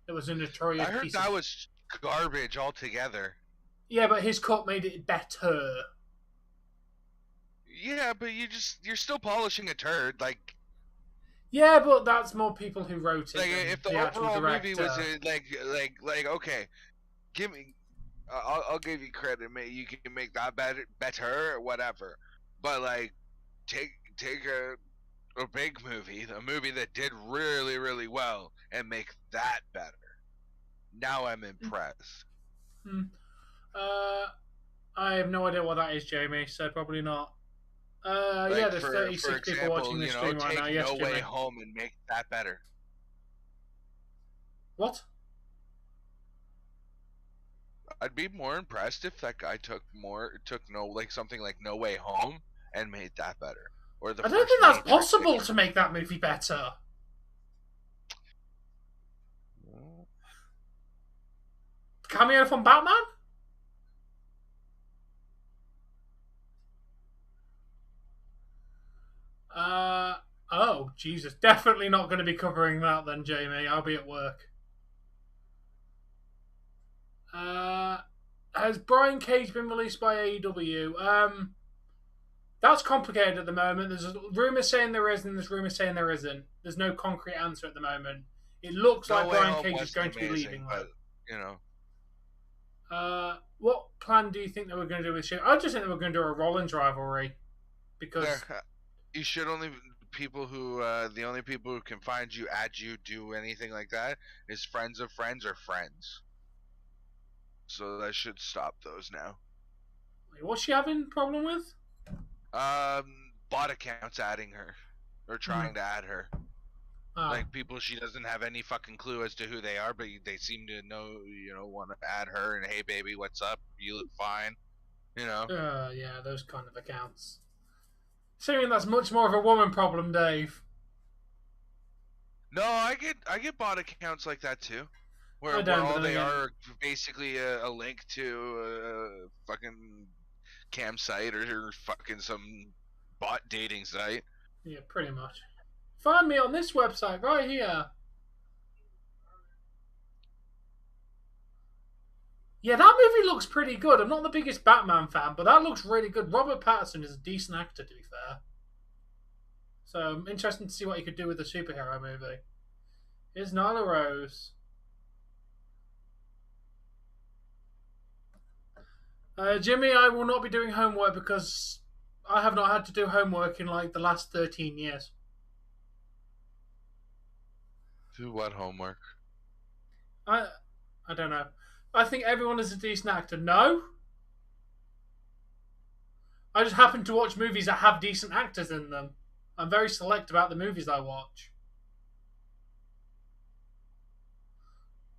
It was a notorious. I heard that was garbage altogether. Yeah, but his cut made it better. Yeah, but you're still polishing a turd, like. Yeah, but that's more people who wrote it. Like, if the overall movie was like okay, give me, I'll give you credit. You can make that better or whatever. But like, take a big movie, a movie that did really really well, and make that better. Now I'm impressed. I have no idea what that is, Jamie. So probably not. Yeah, there's 36 people watching the stream right now. Yes, No Jimmy. Way Home and make that better. What? I'd be more impressed if that guy took something like No Way Home and made that better. Or I don't think that's possible to make that movie better. Cameo from Batman? Jesus. Definitely not going to be covering that then, Jamie. I'll be at work. Has Brian Cage been released by AEW? That's complicated at the moment. There's rumours saying there is, and there's rumours saying there isn't. There's no concrete answer at the moment. It looks like Brian Cage is going to be leaving, but, you know. What plan do you think they were going to do with shit? I just think they were going to do a Rollins rivalry. Because you should only people who the only people who can find you, add you, do anything like that is friends of friends or friends. So that should stop those now. What's she having a problem with? Bot accounts adding her or trying to add her. Like people she doesn't have any fucking clue as to who they are, but they seem to know, want to add her and hey baby, what's up? You look fine, Yeah, those kind of accounts. Assuming that's much more of a woman problem, Dave. No, I get bot accounts like that too, where all they are basically a link to a fucking campsite or fucking some bot dating site. Yeah, pretty much. Find me on this website right here. Yeah, that movie looks pretty good. I'm not the biggest Batman fan, but that looks really good. Robert Pattinson is a decent actor, to be fair. So I'm interested to see what he could do with a superhero movie. Here's Nyla Rose. Jimmy, I will not be doing homework because I have not had to do homework in like the last 13 years. Do what homework? I don't know. I think everyone is a decent actor. No? I just happen to watch movies that have decent actors in them. I'm very select about the movies I watch.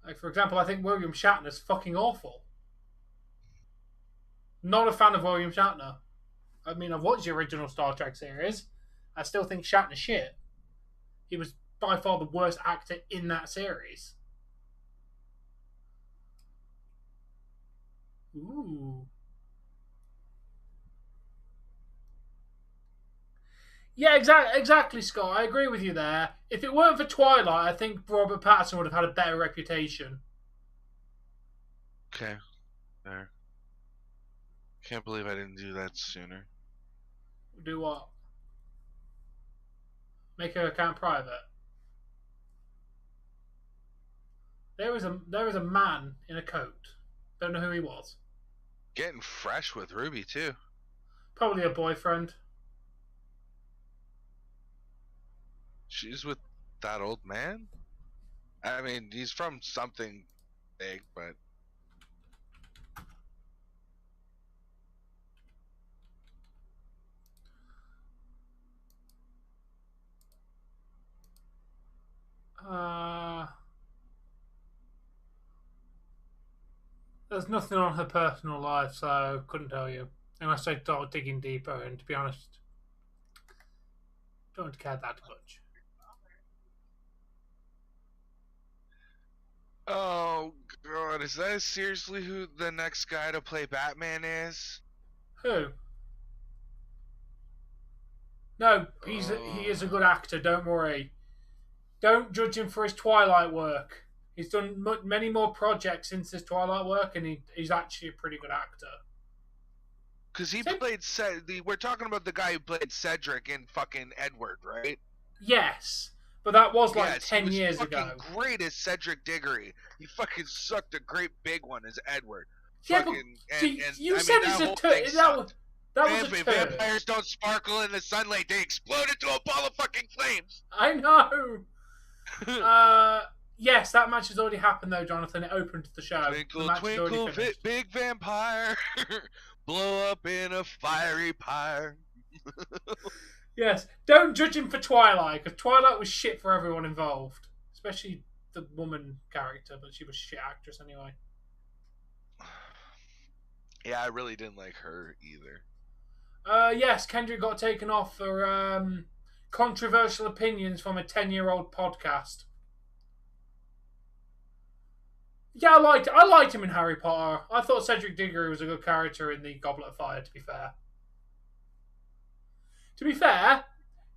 Like, for example, I think William Shatner's fucking awful. Not a fan of William Shatner. I mean, I've watched the original Star Trek series. I still think Shatner's shit. He was by far the worst actor in that series. Ooh. Yeah, exactly, Scott. I agree with you there. If it weren't for Twilight, I think Robert Pattinson would have had a better reputation. Okay. There. Can't believe I didn't do that sooner. Do what? Make her account private. There was a man in a coat. Don't know who he was. Getting fresh with Ruby too. Probably a boyfriend. She's with that old man? I mean, he's from something big, but... There's nothing on her personal life, so couldn't tell you. Unless I start digging deeper, and to be honest, don't care that much. Oh, God, is that seriously who the next guy to play Batman is? Who? No, he is a good actor, don't worry. Don't judge him for his Twilight work. He's done many more projects since his Twilight work, and he's actually a pretty good actor. Because he played... We're talking about the guy who played Cedric in fucking Edward, right? Yes. But that was like 10 years ago. He was fucking great as Cedric Diggory. He fucking sucked a great big one as Edward. Yeah, fucking, but you said it's a turd. That was a turd. Vampires don't sparkle in the sunlight. They explode into a ball of fucking flames. I know. Yes, that match has already happened though, Jonathan. It opened the show. Twinkle, twinkle, big vampire. Blow up in a fiery pyre. Yes, don't judge him for Twilight, because Twilight was shit for everyone involved. Especially the woman character, but she was a shit actress anyway. Yeah, I really didn't like her either. Yes, Kendrick got taken off for controversial opinions from a 10-year-old podcast. Yeah, I liked him in Harry Potter. I thought Cedric Diggory was a good character in the Goblet of Fire, to be fair. To be fair,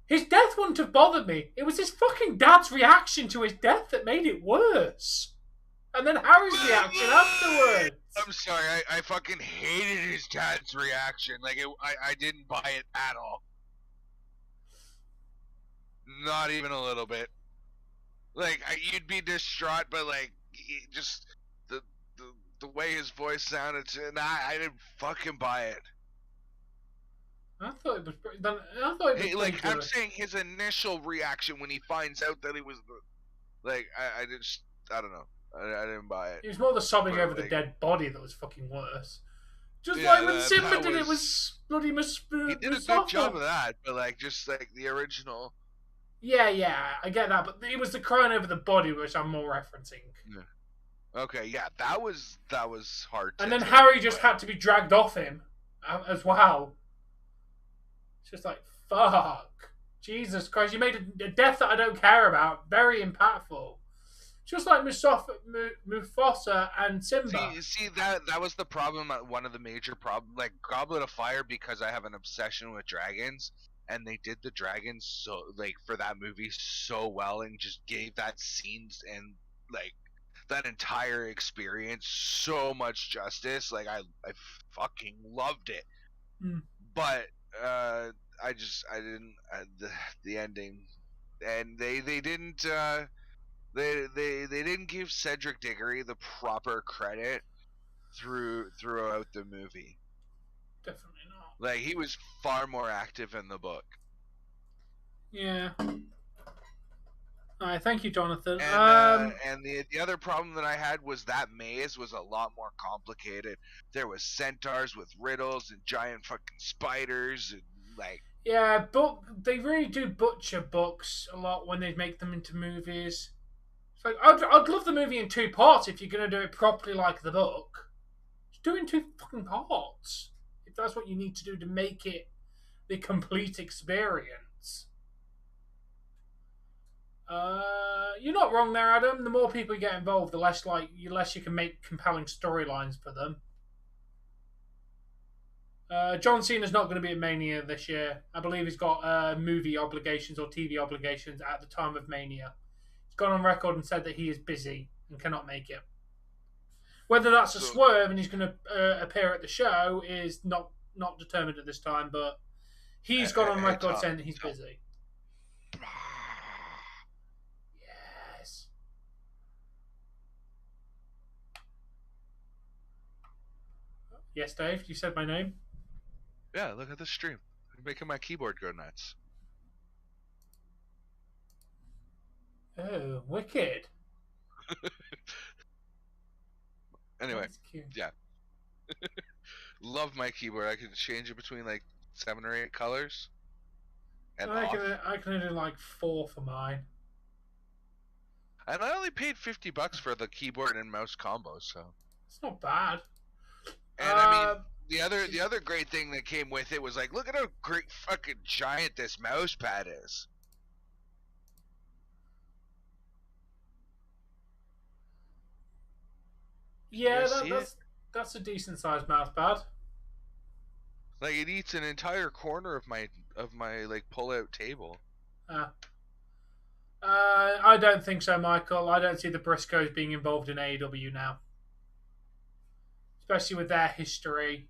His death wouldn't have bothered me. It was his fucking dad's reaction to his death that made it worse. And then Harry's reaction afterwards. I'm sorry, I fucking hated his dad's reaction. Like, I didn't buy it at all. Not even a little bit. Like, you'd be distraught, but like, just the way his voice sounded, I didn't fucking buy it. I thought it was. I thought it was like, good. I'm saying his initial reaction when he finds out that he was like, I don't know. I didn't buy it. It was more the sobbing But, over like, the dead body that was fucking worse. Just yeah, like when Simba that did it was bloody He did a good job of that, but like, just like the original. Yeah, I get that, but it was the crying over the body which I'm more referencing. Yeah. Okay, yeah, that was hard. And then Harry just had to be dragged off him as well. It's just like, fuck. Jesus Christ, you made a death that I don't care about very impactful. Just like Mufasa and Simba. See that was the problem. One of the major problems, like Goblet of Fire, because I have an obsession with dragons, and they did the dragons so like for that movie so well, and just gave that scenes and like that entire experience so much justice. Like I fucking loved it. But I didn't the ending, and they didn't. They didn't give Cedric Diggory the proper credit throughout the movie. Definitely not. Like, he was far more active in the book. Yeah. Alright, thank you, Jonathan. And the other problem that I had was that maze was a lot more complicated. There was centaurs with riddles and giant fucking spiders and like. Yeah, they really do butcher books a lot when they make them into movies. It's like, I'd love the movie in 2 parts if you're going to do it properly like the book. Just do it in 2 fucking parts. If that's what you need to do to make it the complete experience. You're not wrong there, Adam. The more people you get involved, the less you can make compelling storylines for them. John Cena's not going to be at Mania this year. I believe he's got movie obligations or TV obligations at the time of Mania. Gone on record and said that he is busy and cannot make it. Whether that's a swerve and he's going to appear at the show is not determined at this time, but he's gone on record saying that he's busy. Yes. Yes, Dave, you said my name? Yeah, look at the stream. I'm making my keyboard go nuts. Oh, wicked. Anyway, That's cute. Yeah. Love my keyboard. I can change it between like 7 or 8 colors. And I can do like 4 for mine. And I only paid $50 for the keyboard and mouse combo, so it's not bad. And I mean, the other great thing that came with it was like, look at how great fucking giant this mouse pad is. Yeah, that's a decent sized mouse pad. Like, it eats an entire corner of my like pull out table. I don't think so, Michael. I don't see the Briscoes being involved in AEW now, especially with their history.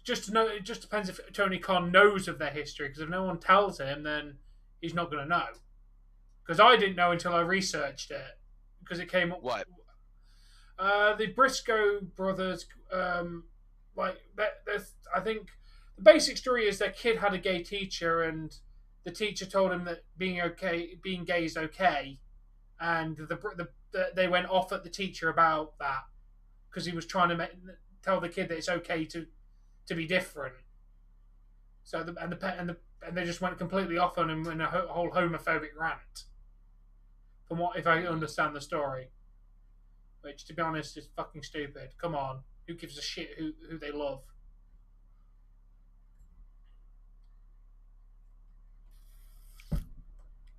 It just depends if Tony Khan knows of their history. Because if no one tells him, then he's not going to know. Because I didn't know until I researched it. Because it came up. What? The Briscoe brothers, I think the basic story is their kid had a gay teacher, and the teacher told him that being gay is okay, and they went off at the teacher about that because he was trying to tell the kid that it's okay to be different. So they just went completely off on him in a whole homophobic rant. From what if I understand the story. Which, to be honest, is fucking stupid. Come on. Who gives a shit who they love?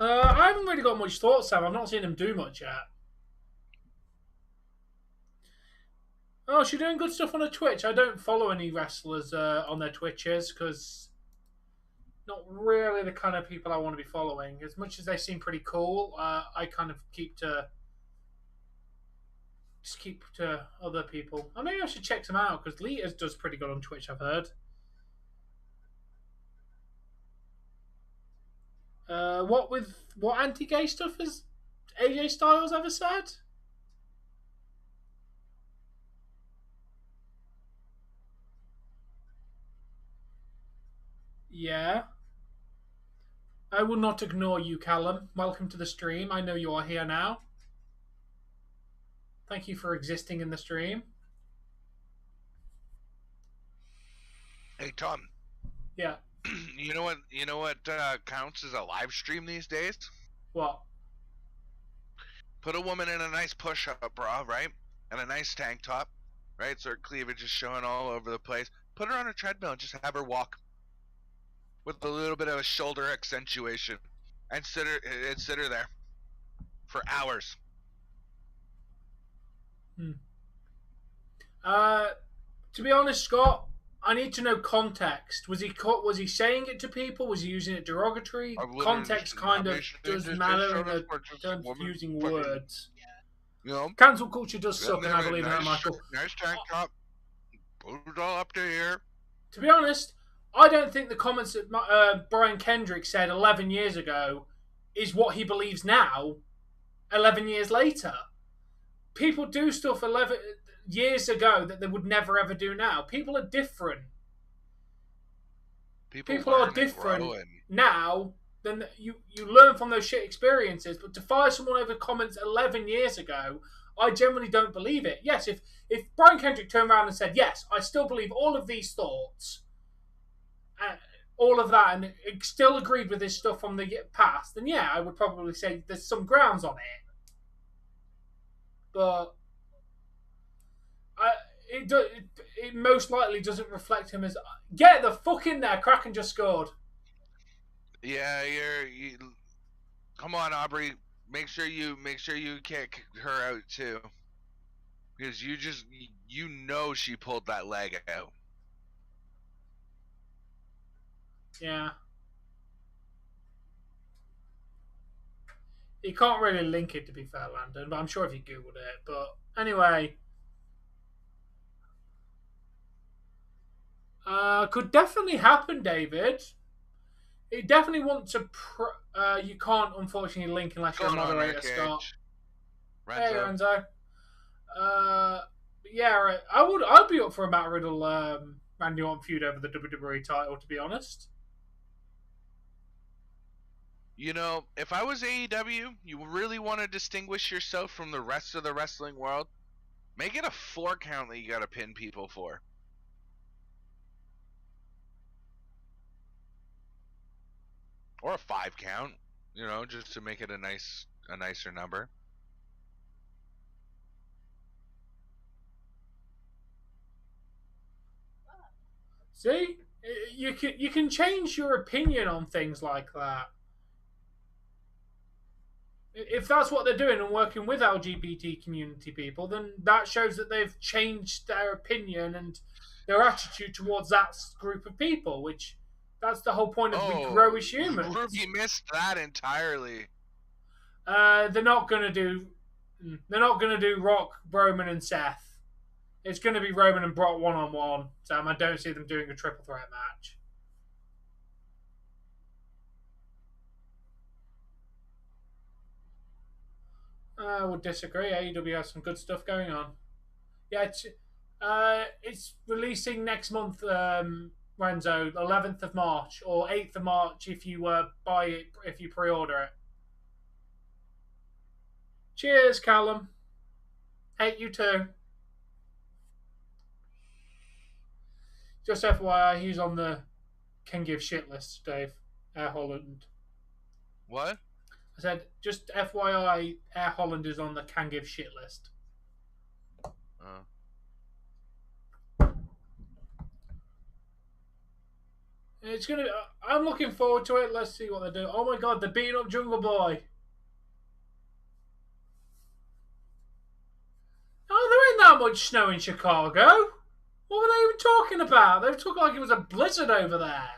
I haven't really got much thoughts, Sam. I've not seen them do much yet. Oh, she's doing good stuff on her Twitch. I don't follow any wrestlers on their Twitches because not really the kind of people I want to be following. As much as they seem pretty cool, I kind of keep to other people. Maybe I should check some out because Lita's does pretty good on Twitch, I've heard. What anti-gay stuff has AJ Styles ever said? Yeah. I will not ignore you, Callum. Welcome to the stream. I know you are here now. Thank you for existing in the stream. Hey, Tom. Yeah. You know what counts as a live stream these days? What? Put a woman in a nice push-up bra, right? And a nice tank top, right? So her cleavage is showing all over the place. Put her on a treadmill and just have her walk with a little bit of a shoulder accentuation, and sit her there for hours. To be honest, Scott, I need to know context. Was he saying it to people? Was he using it derogatory? Context kind of does matter in terms of using words. You know, cancel culture does suck, and I believe in that, Michael. Nice tank top. Put it all up to here. To be honest, I don't think the comments that Brian Kendrick said 11 years ago is what he believes now, 11 years later. People do stuff 11 years ago that they would never ever do now. People are different. People are different now than you learn from those shit experiences. But to fire someone over comments 11 years ago, I generally don't believe it. Yes, if Brian Kendrick turned around and said, yes, I still believe all of these thoughts, all of that, and still agreed with this stuff from the past, then yeah, I would probably say there's some grounds on it. But it most likely doesn't reflect him as get the fuck in there. Kraken just scored. Yeah, you come on, Aubrey. Make sure you kick her out too, because you know she pulled that leg out. Yeah. You can't really link it, to be fair, Landon, but I'm sure if you googled it. But anyway, could definitely happen, David. It definitely wants to. You can't, unfortunately, link unless you're a moderator, Scott. Renzo. Hey, Renzo. Yeah, right. I'd be up for a Matt Riddle, Randy Orton feud over the WWE title, to be honest. You know, if I was AEW, you really want to distinguish yourself from the rest of the wrestling world, make it a 4 count that you got to pin people for. Or a 5 count, you know, just to make it a nicer number. See? You can change your opinion on things like that. If that's what they're doing and working with LGBT community people, then that shows that they've changed their opinion and their attitude towards that group of people, which that's the whole point of we grow as humans. Ruby missed that entirely. They're not gonna do Rock, Roman, and Seth. It's gonna be Roman and Brock 1-on-1. Sam, I don't see them doing a triple threat match. I would disagree. AEW has some good stuff going on. Yeah, it's releasing next month, Renzo, 11th of March or 8th of March if you buy it, if you pre-order it. Cheers, Callum. Hate you too. Just FYI, he's on the can give shit list, Dave. Air Holland. What? I said, just FYI, Air Holland is on the can give shit list. It's gonna. I'm looking forward to it. Let's see what they do. Oh my god, they're beating up Jungle Boy. Oh, there ain't that much snow in Chicago. What were they even talking about? They were talking like it was a blizzard over there.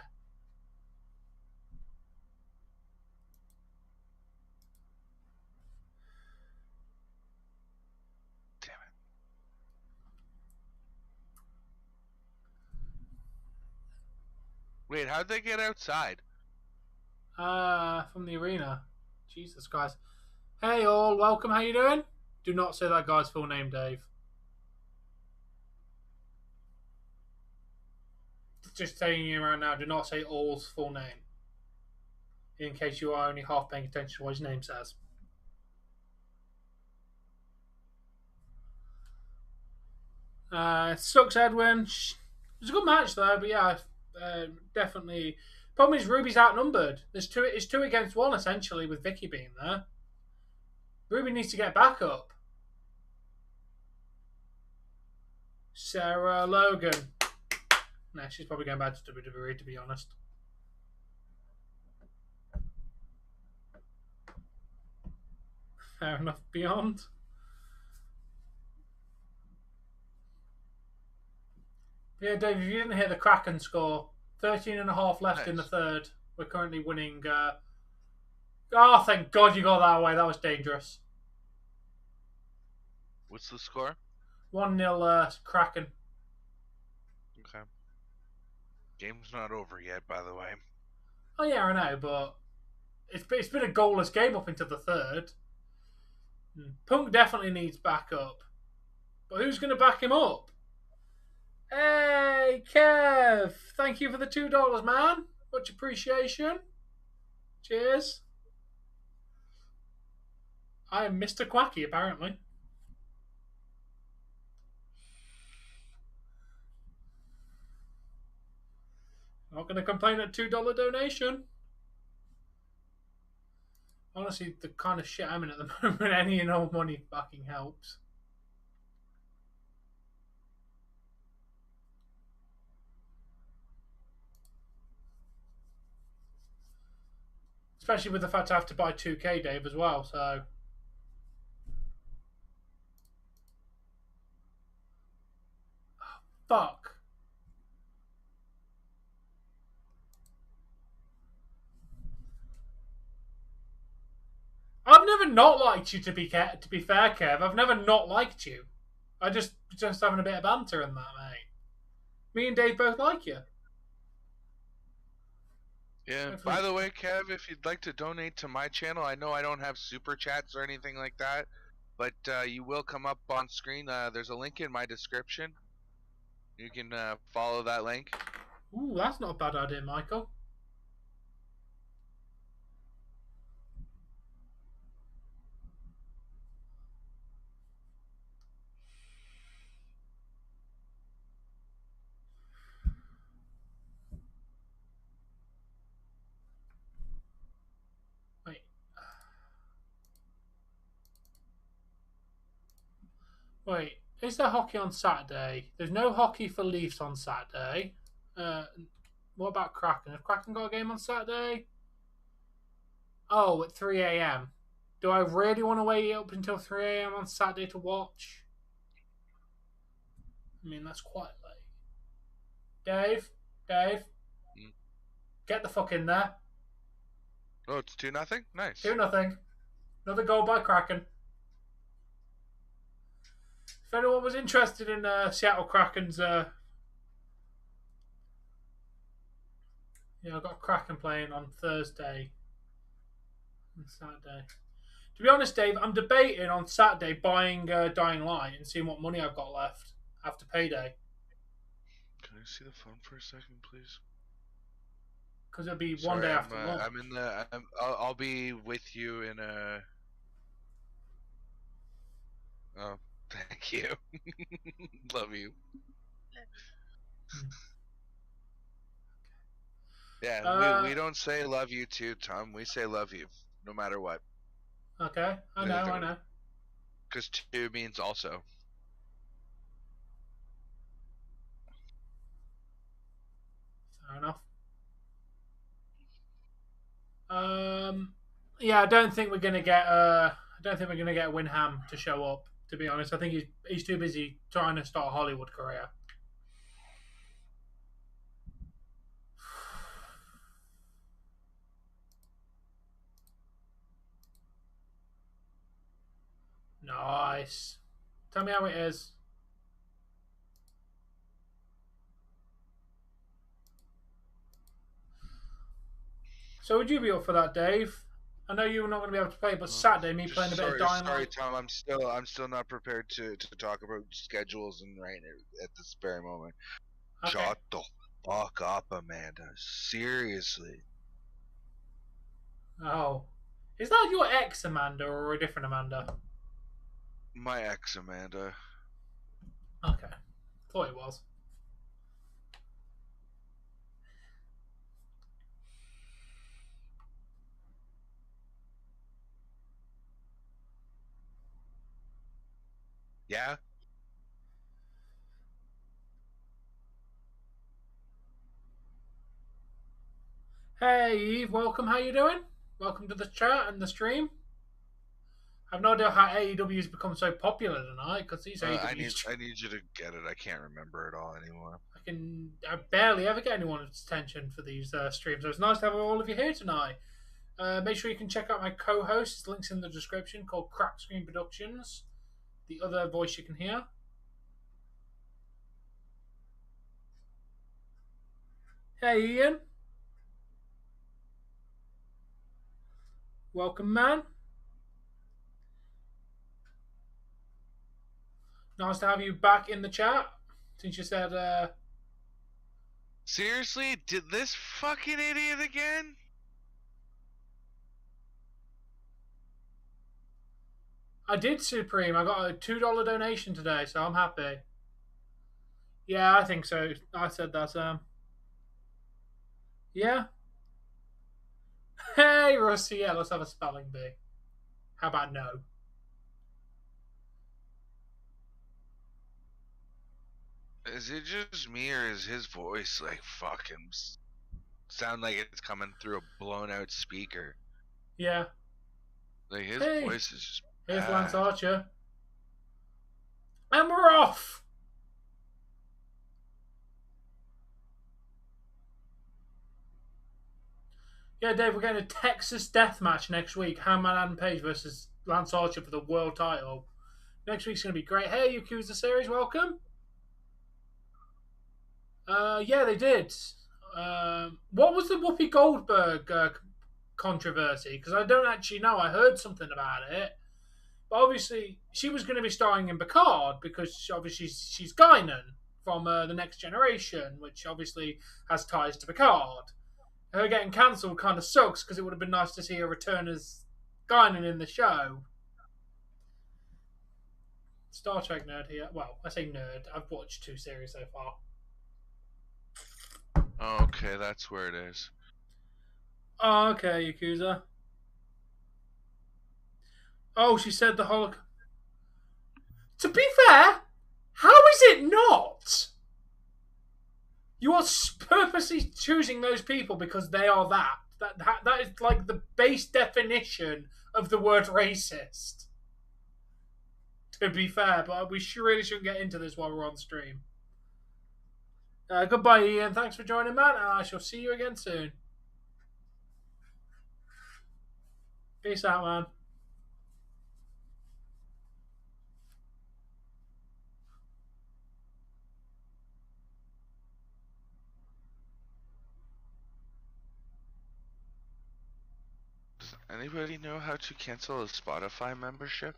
Wait, how'd they get outside? From the arena. Jesus Christ. Hey all, welcome, how you doing? Do not say that guy's full name, Dave. Just telling you right now, do not say all's full name. In case you are only half paying attention to what his name says. Sucks, Edwin. It was a good match though, but yeah, definitely. Problem is Ruby's outnumbered. It's two against one essentially with Vickie being there. Ruby needs to get back up. Sarah Logan. Nah, she's probably going back to WWE to be honest. Fair enough. Beyond. Yeah, Dave, if you didn't hear the Kraken score, 13.5 left in the third. We're currently winning. Oh, thank God you got that away. That was dangerous. What's the score? 1-0 Kraken. Okay. Game's not over yet, by the way. Oh, yeah, I know, but it's been a goalless game up into the third. Punk definitely needs backup. But who's going to back him up? Hey, Kev! Thank you for the $2, man. Much appreciation. Cheers. I am Mr. Quacky, apparently. Not going to complain at $2 donation. Honestly, the kind of shit I'm in at the moment, any and all money fucking helps. Especially with the fact I have to buy 2K, Dave, as well, so... Oh, fuck. I've never not liked you, to be fair, Kev. I've never not liked you. I just having a bit of banter in that, mate. Me and Dave both like you. Yeah, Hopefully. By the way, Kev, if you'd like to donate to my channel, I know I don't have super chats or anything like that, but you will come up on screen. There's a link in my description. You can follow that link. Ooh, that's not a bad idea, Michael. Wait, is there hockey on Saturday? There's no hockey for Leafs on Saturday. What about Kraken? Have Kraken got a game on Saturday? Oh, at 3 a.m. Do I really want to wait up until 3 a.m. on Saturday to watch? I mean, that's quite late. Dave, get the fuck in there. Oh, it's 2-0? Nice. 2-0. Another goal by Kraken. If anyone was interested in Seattle Kraken's... Yeah, I've got Kraken playing on Thursday and Saturday. To be honest, Dave, I'm debating on Saturday buying Dying Light and seeing what money I've got left after payday. Can I see the phone for a second, please? Because it'll be one day after lunch. I'm in the. I'll be with you in a. Oh, thank you. Love you. Yeah, we don't say love you too, Tom. We say love you, no matter what. Okay, I know. Because two means also. Fair enough. Yeah, I don't think we're gonna get. I don't think we're gonna get Winham to show up. To be honest, I think he's too busy trying to start a Hollywood career. Nice. Tell me how it is. So would you be up for that, Dave? I know you were not going to be able to play, but Saturday, me playing a bit of Dynamite. Sorry, Tom. I'm still not prepared to talk about schedules and right at this very moment. Okay. Shut the fuck up, Amanda. Seriously. Oh, is that your ex Amanda or a different Amanda? My ex Amanda. Okay, thought it was. Yeah. Hey Eve, welcome. How you doing? Welcome to the chat and the stream. I have no idea how AEW has become so popular tonight because these AEW. I need you to get it. I can't remember it all anymore. I barely ever get anyone's attention for these streams. So it's nice to have all of you here tonight. Make sure you can check out my co-host. Links in the description. Called Crack Screen Productions. The other voice you can hear. Hey Ian. Welcome, man. Nice to have you back in the chat. Since you said, Seriously? Did this fucking idiot again? I did, Supreme. I got a $2 donation today, so I'm happy. Yeah, I think so. I said that, Yeah. Hey, Rusty. Yeah, let's have a spelling bee. How about no? Is it just me, or is his voice like fucking sound like it's coming through a blown out speaker? Yeah. Like his voice is just Here's bad. Lance Archer. And we're off! Yeah, Dave, we're getting a Texas death match next week. Hangman Adam Page versus Lance Archer for the world title. Next week's going to be great. Hey, Yakuza Series, welcome. Yeah, they did. What was the Whoopi Goldberg controversy? Because I don't actually know. I heard something about it. But obviously, she was going to be starring in Picard because obviously she's Guinan from The Next Generation, which obviously has ties to Picard. Her getting cancelled kind of sucks because it would have been nice to see her return as Guinan in the show. Star Trek nerd here. Well, I say nerd. I've watched 2 series so far. Oh, okay, that's where it is. Oh, okay, Yakuza. Oh, she said the Holocaust. To be fair, how is it not? You are purposely choosing those people because they are that. That is like the base definition of the word racist. To be fair, but we really shouldn't get into this while we're on stream. Goodbye, Ian. Thanks for joining, man, and I shall see you again soon. Peace out, man. Does anybody know how to cancel a Spotify membership?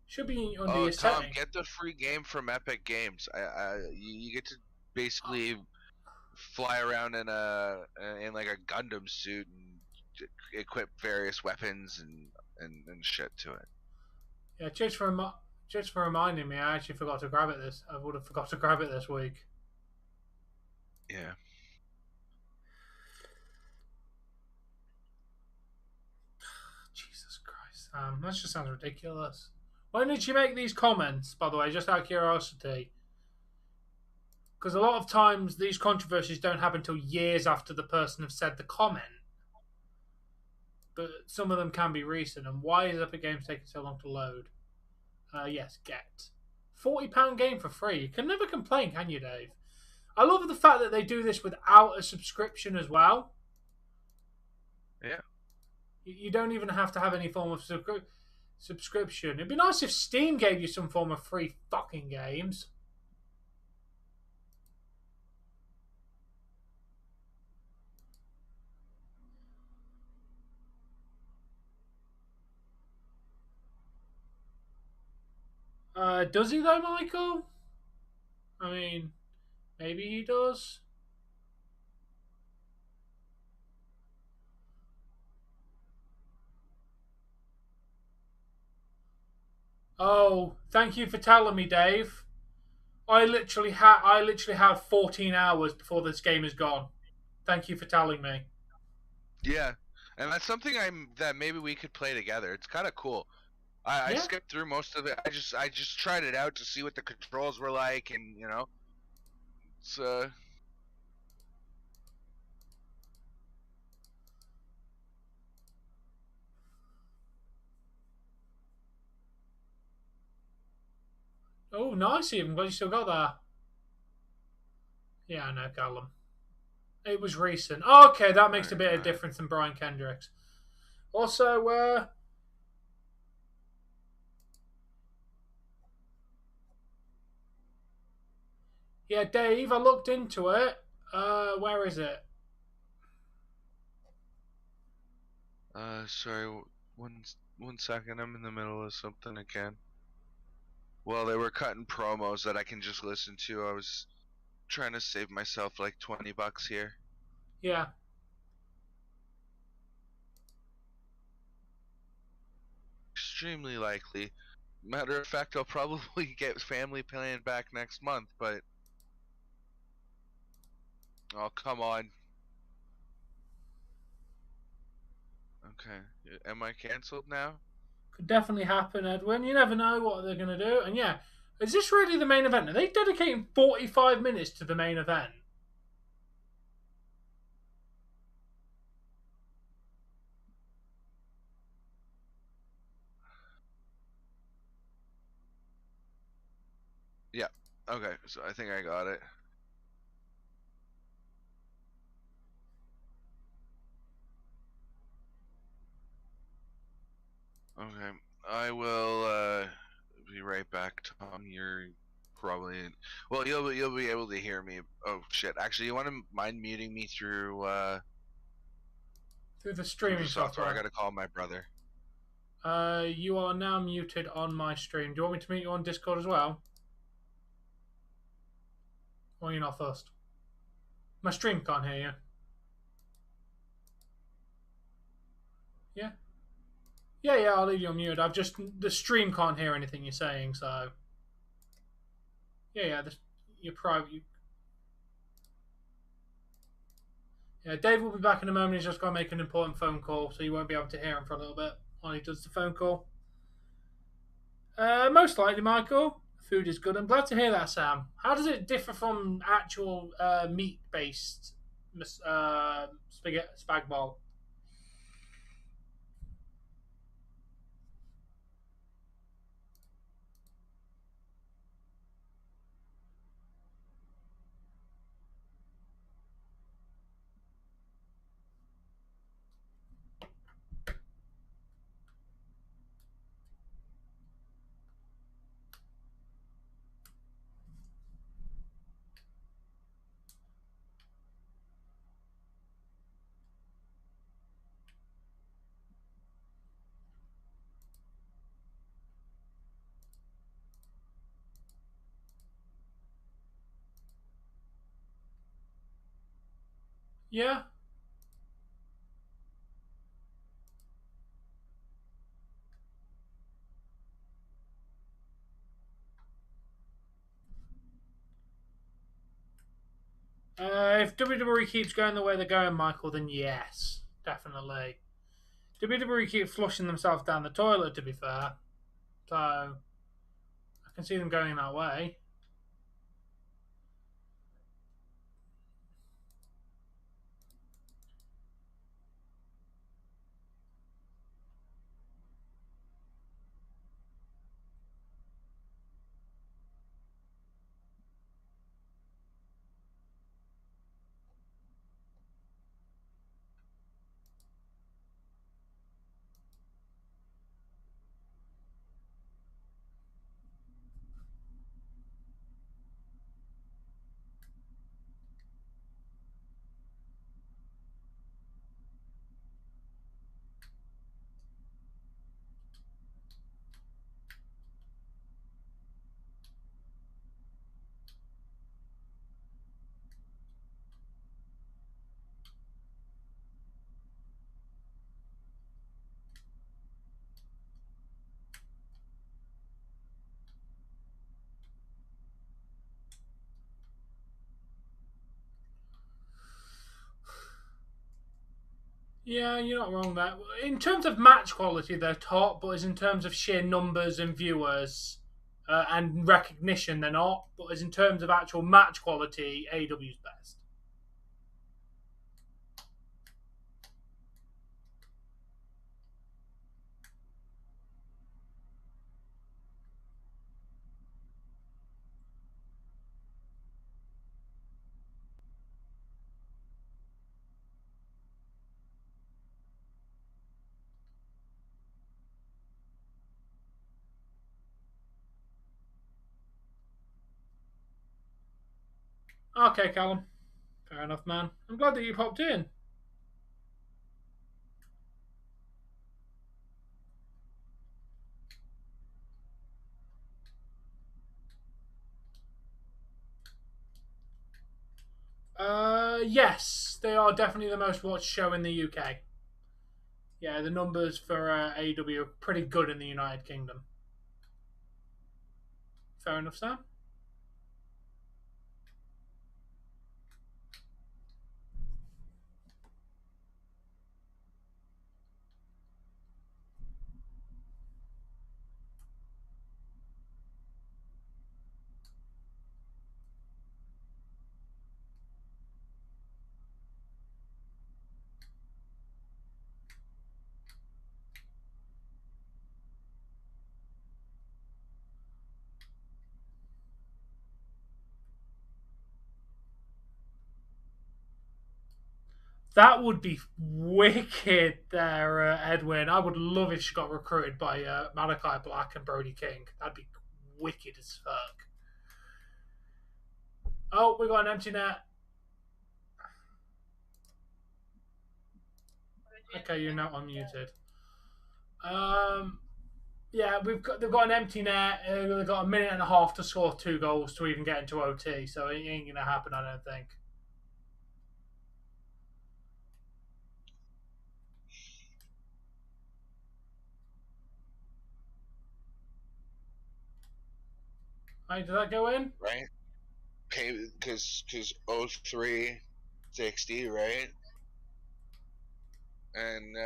Should be under Tom, your setting. get the free game from Epic Games. You get to basically fly around in like a Gundam suit and equip various weapons and shit to it. Yeah, just for reminding me, I actually forgot to grab it I would have forgot to grab it this week. Yeah. Jesus Christ, that just sounds ridiculous. When did she make these comments, by the way, just out of curiosity? Because a lot of times these controversies don't happen until years after the person has said the comment. But some of them can be recent. And why is Epic Games taking so long to load? Yes, get. £40 game for free. You can never complain, can you, Dave? I love the fact that they do this without a subscription as well. Yeah. You don't even have to have any form of subscription. It'd be nice if Steam gave you some form of free fucking games. Does he though, Michael? I mean, maybe he does. Oh, thank you for telling me, Dave. I literally had 14 hours before this game is gone. Thank you for telling me. Yeah, and that's something that maybe we could play together. It's kind of cool. I Yeah. skipped through most of it. I just tried it out to see what the controls were like, and it's Oh, nice even. Glad you still got that. Yeah, I know, Callum. It was recent. Oh, okay, that makes a bit of difference than Brian Kendrick's. Also, yeah, Dave, I looked into it. Where is it? sorry, one second. I'm in the middle of something again. Well, they were cutting promos that I can just listen to. I was trying to save myself like $20 here. Yeah. Extremely likely. Matter of fact, I'll probably get Family Plan back next month, but oh, come on. Okay, am I canceled now? Could definitely happen, Edwin. You never know what they're going to do. And yeah, is this really the main event? Are they dedicating 45 minutes to the main event? Yeah. Okay, so I think I got it. Okay, I will be right back, Tom. You're probably well. You'll be able to hear me. Oh shit! Actually, you want to mind muting me through Through the the streaming software? I software. gotta call my brother. You are now muted on my stream. Do you want me to mute you on Discord as well? Or you're not first? My stream can't hear you. Yeah? Yeah, I'll leave you on mute. The stream can't hear anything you're saying, so. Yeah, you're private. Yeah, Dave will be back in a moment. He's just got to make an important phone call, so you won't be able to hear him for a little bit while he does the phone call. Most likely, Michael. Food is good. I'm glad to hear that, Sam. How does it differ from actual meat-based spaghetti spag bol? Yeah. If WWE keeps going the way they're going, Michael, then yes, definitely. WWE keep flushing themselves down the toilet, to be fair. So, I can see them going that way. Yeah, you're not wrong there. In terms of match quality, they're top, but as in terms of sheer numbers and viewers and recognition, they're not. But as in terms of actual match quality, AEW's best. Okay, Callum. Fair enough, man. I'm glad that you popped in. Yes, they are definitely the most watched show in the UK. Yeah, the numbers for AEW are pretty good in the United Kingdom. Fair enough, Sam. That would be wicked there, Edwin. I would love if she got recruited by Malakai Black and Brody King. That'd be wicked as fuck. Oh, we got an empty net. Okay, you're now unmuted. Yeah, they've got an empty net. They've got a minute and a half to score 2 goals to even get into OT, so it ain't gonna happen, I don't think. Hey, did that go in? Right. Okay, because 0360, right? And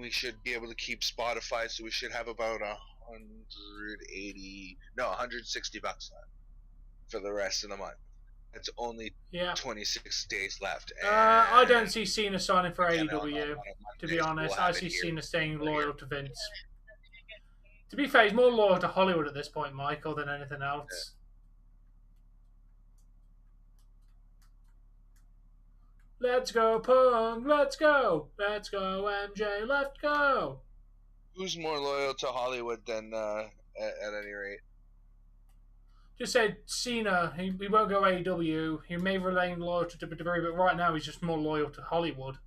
we should be able to keep Spotify, so we should have about 160 bucks left for the rest of the month. It's only 26 days left. I don't see Cena signing for AEW, to be honest. I see Cena staying loyal to Vince. To be fair, he's more loyal to Hollywood at this point, Michael, than anything else. Yeah. Let's go, Punk! Let's go! Let's go, MJ! Let's go! Who's more loyal to Hollywood than at any rate? Just said Cena. He won't go AEW. He may remain loyal to WWE, but right now he's just more loyal to Hollywood.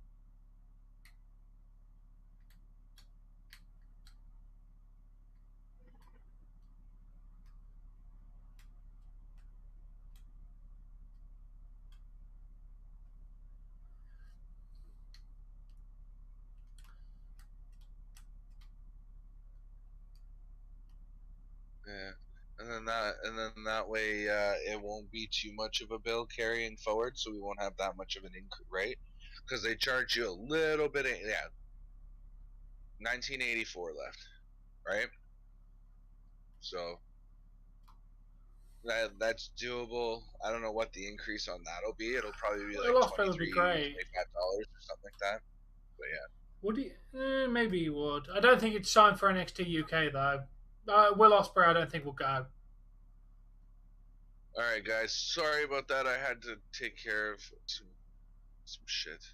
Yeah. And then that way it won't be too much of a bill carrying forward, so we won't have that much of an increase, right? Because they charge you a little bit of 1984 left, right? So that's doable. I don't know what the increase on that'll be. It'll probably be like $23, $25 or something like that. But yeah. Would he? Maybe he would. I don't think it's signed for NXT UK though. Will Ospreay, I don't think will go. Alright, guys. Sorry about that. I had to take care of some shit.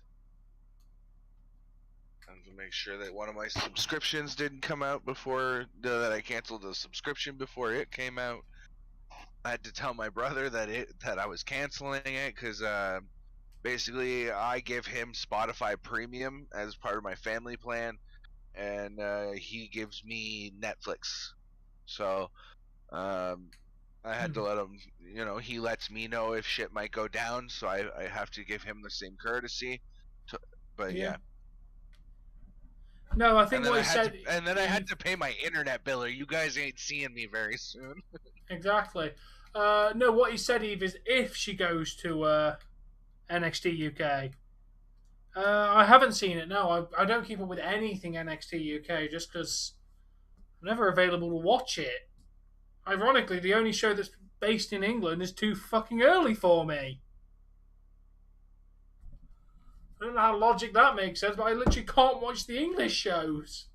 And to make sure that one of my subscriptions didn't come out before that I canceled the subscription before it came out. I had to tell my brother that I was canceling it because basically I give him Spotify Premium as part of my family plan, and he gives me Netflix. So I had to let him, he lets me know if shit might go down, so I have to give him the same courtesy. But yeah. No, I think what he said... and then I had to pay my internet bill, or you guys ain't seeing me very soon. Exactly. No, what he said, Eve, is if she goes to NXT UK, I haven't seen it. No, I don't keep up with anything NXT UK just because I'm never available to watch it. Ironically, the only show that's based in England is too fucking early for me. I don't know how logic that makes sense, but I literally can't watch the English shows.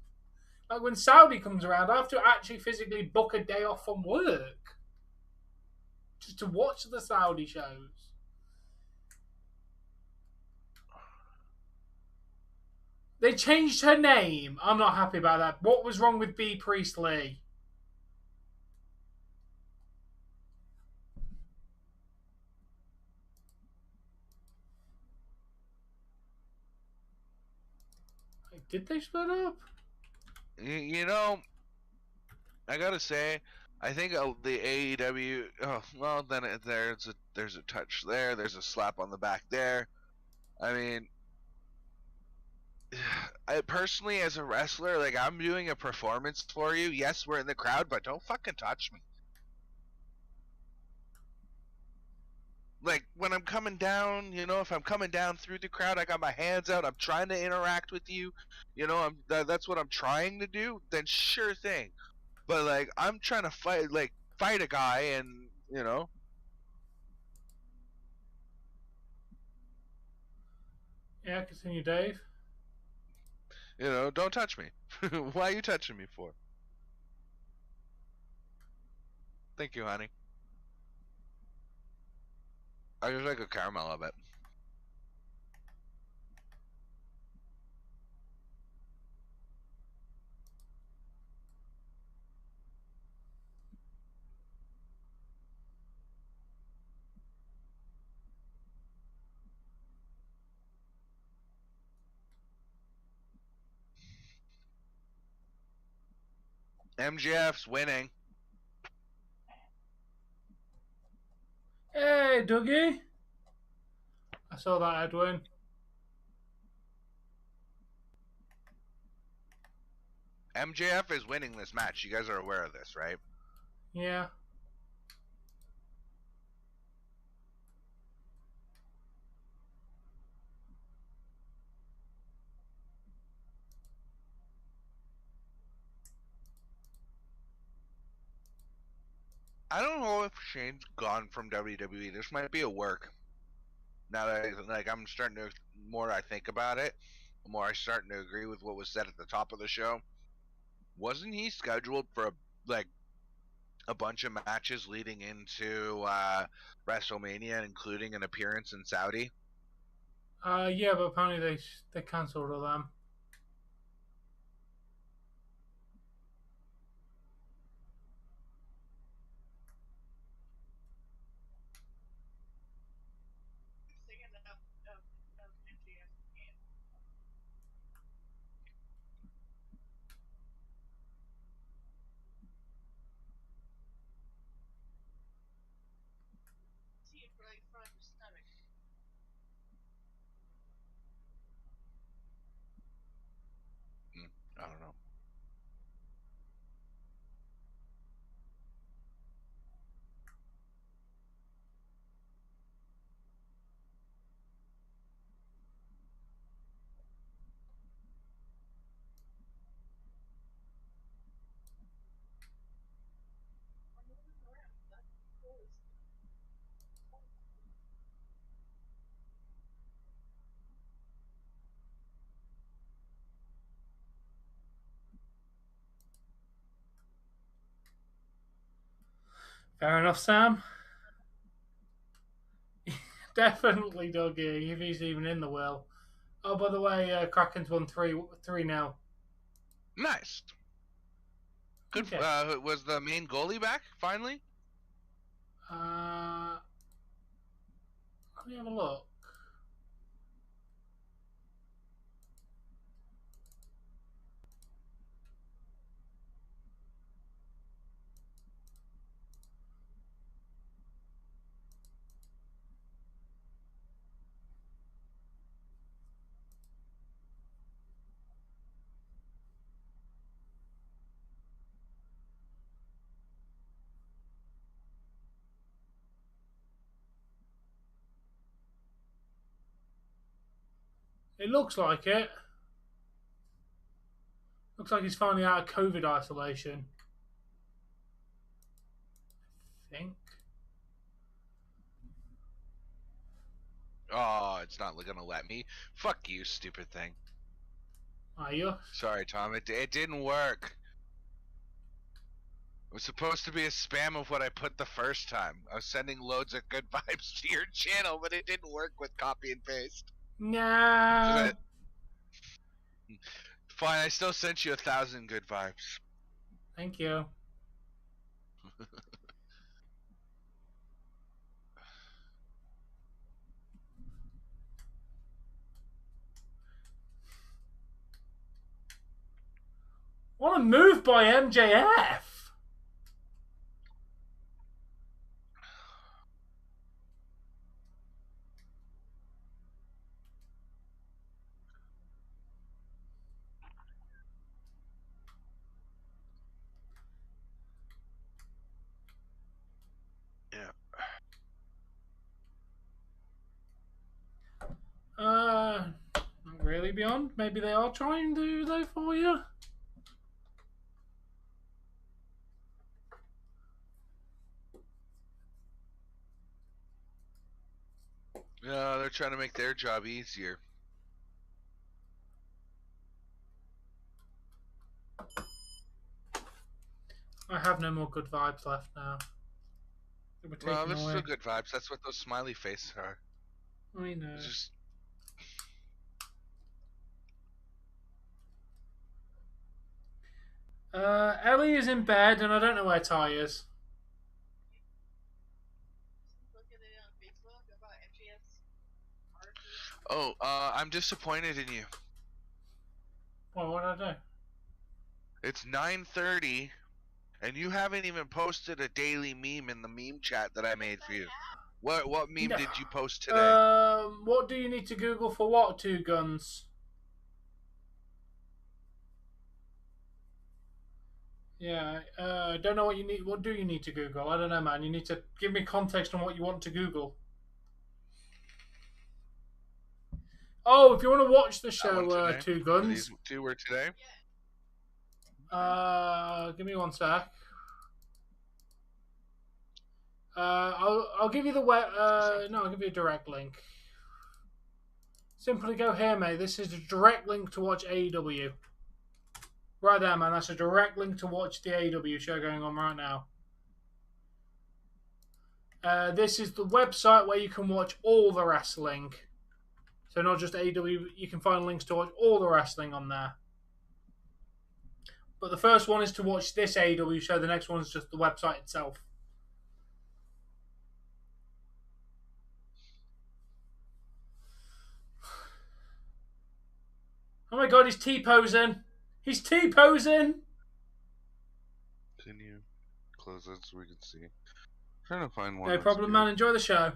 Like when Saudi comes around, I have to actually physically book a day off from work just to watch the Saudi shows. They changed her name. I'm not happy about that. What was wrong with B. Priestley? Did they split up? You know, I gotta say, I think the AEW. Oh well, then there's a touch there. There's a slap on the back there. I mean, I personally, as a wrestler, like I'm doing a performance for you. Yes, we're in the crowd, but don't fucking touch me. Like when I'm coming down, if I'm coming down through the crowd, I got my hands out. I'm trying to interact with you. That's what I'm trying to do. Then sure thing. But like I'm trying to fight a guy, and Yeah, continue, Dave. Don't touch me. Why are you touching me for? Thank you, honey. I just like a caramel of it. MJF's winning. Hey, Dougie. I saw that, Edwin. MJF is winning this match. You guys are aware of this, right? Yeah. I don't know if Shane's gone from WWE. This might be a work. Now that I'm starting to, the more I think about it, the more I'm starting to agree with what was said at the top of the show. Wasn't he scheduled for a bunch of matches leading into WrestleMania, including an appearance in Saudi? Yeah, but apparently they cancelled all them. I don't know. Fair enough, Sam. Definitely Dougie, if he's even in the will. Oh, by the way, Kraken's won 3-0. Nice. Good. Okay. Was the main goalie back finally? Let me have a look. It looks like it. Looks like he's finally out of COVID isolation. I think. Oh, it's not gonna let me. Fuck you, stupid thing. Are you? Sorry, Tom. It didn't work. It was supposed to be a spam of what I put the first time. I was sending loads of good vibes to your channel, but it didn't work with copy and paste. No. Fine, I still sent you 1,000 good vibes. Thank you. What a move by MJF! Yeah. Not really beyond. Maybe they are trying to do though for you. Yeah, they're trying to make their job easier. I have no more good vibes left now. Well, there's still good vibes. That's what those smiley faces are. I know. Just... Ellie is in bed, and I don't know where Ty is. Oh, I'm disappointed in you. Well, what did I do? It's 9:30, and you haven't even posted a daily meme in the meme chat that I made for you. What meme did you post today? What do you need to Google for what, Two Guns? Yeah, don't know what you need. What do you need to Google? I don't know, man. You need to give me context on what you want to Google. Oh, if you want to watch the show, Two Guns. These two were today? Give me one sec. I'll give you the web. No, I'll give you a direct link. Simply go here, mate. This is a direct link to watch AEW. Right there, man. That's a direct link to watch the AEW show going on right now. This is the website where you can watch all the wrestling. So not just AEW, you can find links to watch all the wrestling on there. But the first one is to watch this AEW show. The next one is just the website itself. Oh my god, he's T-posing. He's T-posing. Can you close it so we can see? I'm trying to find one. No problem, man. Enjoy the show.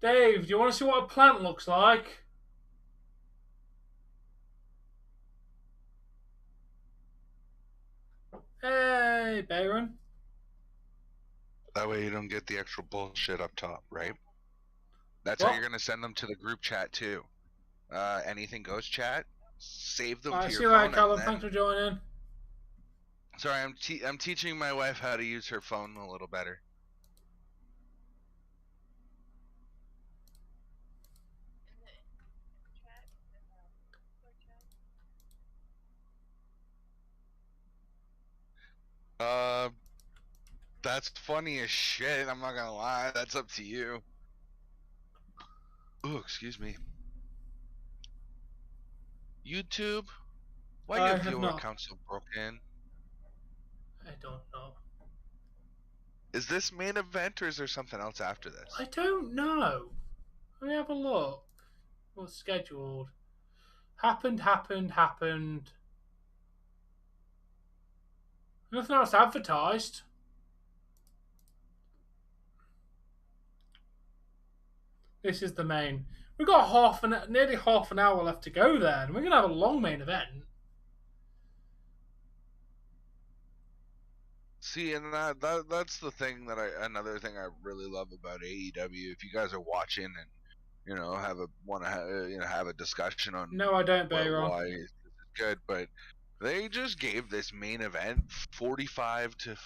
Dave, do you want to see what a plant looks like? Hey, Baron. That way you don't get the extra bullshit up top, right? That's What? how you're going to send them to the group chat, too. Anything goes chat. Save them to your phone. See you later, Callum. Thanks for joining. Sorry, I'm teaching my wife how to use her phone a little better. That's funny as shit. I'm not gonna lie. That's up to you. Oh, excuse me. YouTube? Why I your have viewer not. account so broken? I don't know. Is this main event or is there something else after this? I don't know. Let me have a look. What's scheduled? Happened. Nothing else advertised. This is the main. We've got nearly half an hour left to go there, and we're gonna have a long main event. See, and that's the thing another thing I really love about AEW. If you guys are watching and want to have a discussion on no, I don't, why it's good, but they just gave this main event 45 to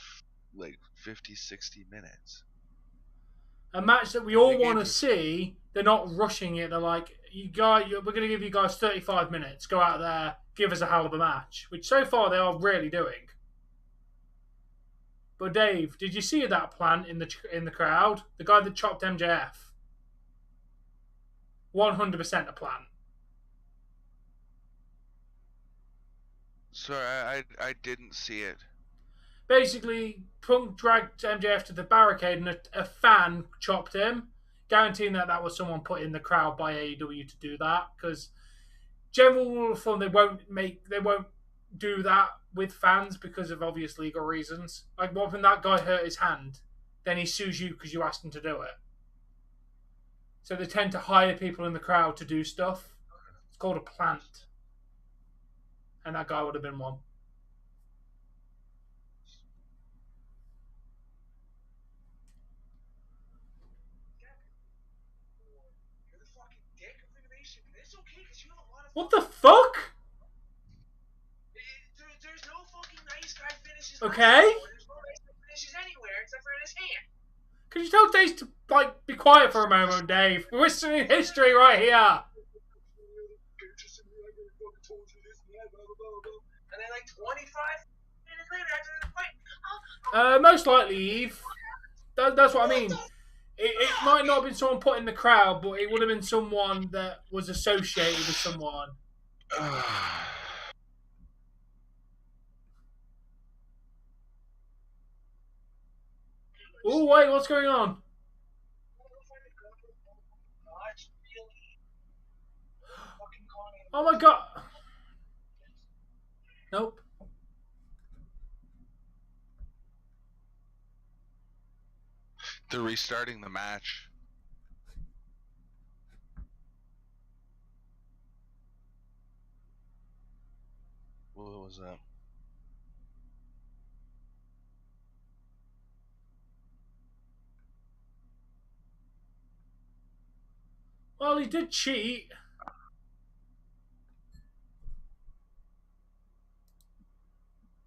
50, 60 minutes. A match that we all want to see. They're not rushing it. They're like, we're going to give you guys 35 minutes. Go out there, give us a hell of a match. Which so far they are really doing. But Dave, did you see that plant in the crowd? The guy that chopped MJF. 100% a plant. Sorry, I didn't see it. Basically, Punk dragged MJF to the barricade and a fan chopped him, guaranteeing that was someone put in the crowd by AEW to do that. Because general rule of thumb, they won't do that with fans because of obvious legal reasons. Like, what when that guy hurt his hand, then he sues you because you asked him to do it. So they tend to hire people in the crowd to do stuff. It's called a plant. And that guy would have been one. What the fuck? There's no fucking nice guy finishes. Okay. There's no nice guy finishes anywhere except for in his hand. Can you tell Dave to be quiet for a moment, Dave? We're listening history right here. And then 25 minutes later after the fight. Most likely, Eve. That's what I mean. It might not have been someone put in the crowd, but it would have been someone that was associated with someone. Oh, wait, what's going on? Oh my god. Nope. They're restarting the match. What was that? Well, he did cheat.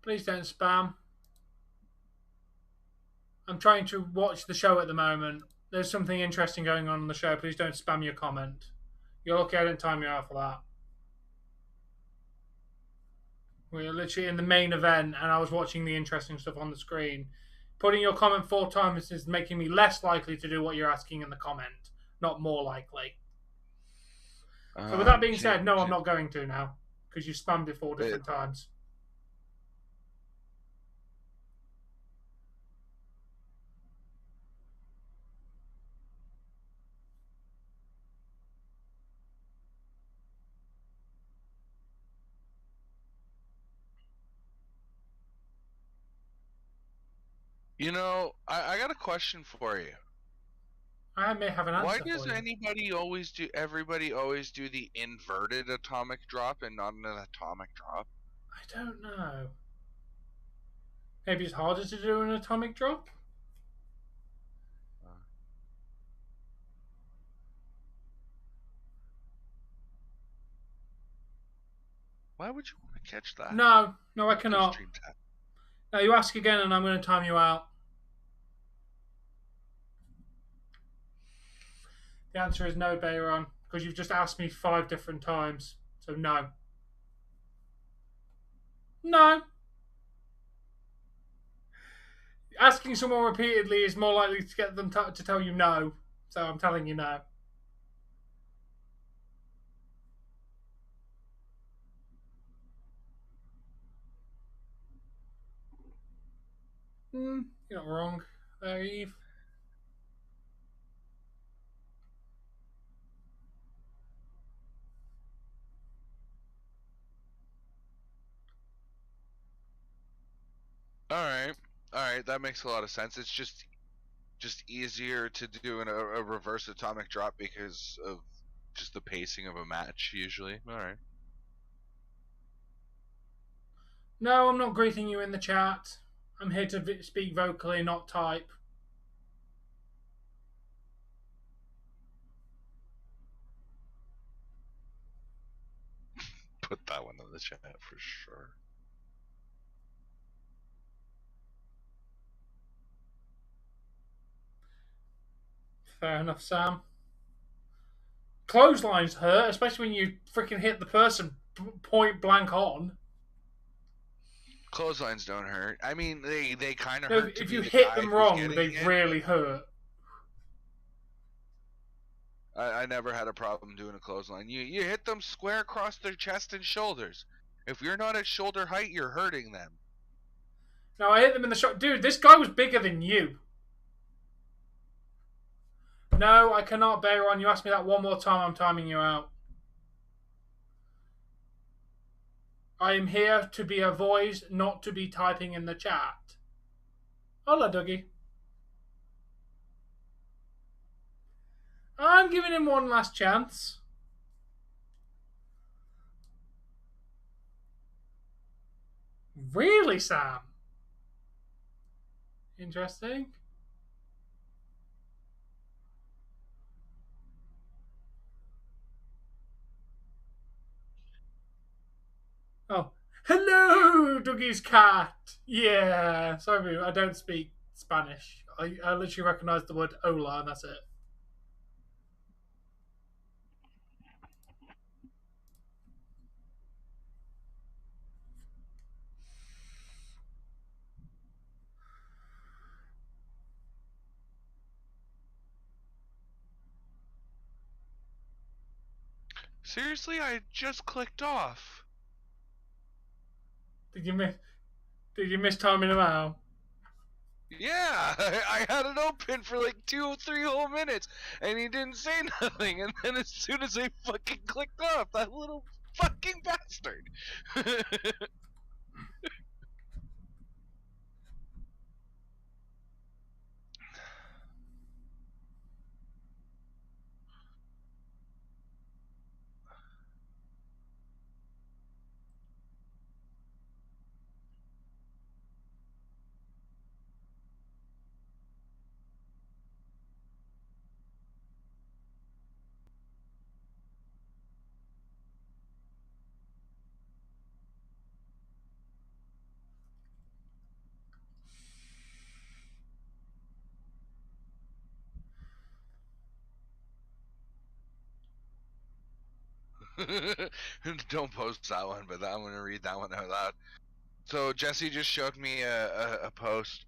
Please don't spam. I'm trying to watch the show at the moment. There's something interesting going on the show. Please don't spam your comment. You're lucky I didn't time you out for that. We're literally in the main event and I was watching the interesting stuff on the screen. Putting your comment 4 times is making me less likely to do what you're asking in the comment, not more likely. So with that being said, no, I'm not going to now because you spammed it 4 different times. You know, I got a question for you. I may have an answer. Why does everybody always do the inverted atomic drop and not an atomic drop? I don't know. Maybe it's harder to do an atomic drop? Why would you want to catch that? No, I cannot. Now you ask again and I'm going to time you out. The answer is no, Bayron, because you've just asked me 5 different times. So no. No. Asking someone repeatedly is more likely to get them to tell you no. So I'm telling you no. You're not wrong there, Eve. All right, that makes a lot of sense. It's just easier to do a reverse atomic drop because of just the pacing of a match usually. All right. No, I'm not greeting you in the chat. I'm here to speak vocally, not type. Put that one in the chat for sure. Fair enough, Sam. Clotheslines hurt, especially when you freaking hit the person point blank on. Clotheslines don't hurt. I mean, they kind of No, hurt. if you hit them wrong, they really hurt. I never had a problem doing a clothesline. You hit them square across their chest and shoulders. If you're not at shoulder height, you're hurting them. No, I hit them in the shot. Dude, this guy was bigger than you. No, I cannot bear on. You ask me that one more time, I'm timing you out. I am here to be a voice, not to be typing in the chat. Hola, Dougie. I'm giving him one last chance. Really, Sam? Interesting. Oh, hello, Dougie's cat. Yeah, sorry, I don't speak Spanish. I literally recognize the word hola, and that's it. Seriously, I just clicked off. Did you miss timing him out? Yeah, I had it open for like 2 or 3 whole minutes, and he didn't say nothing. And then as soon as I fucking clicked off, that little fucking bastard. Don't post that one, but I'm gonna read that one out loud. So Jesse just showed me a post.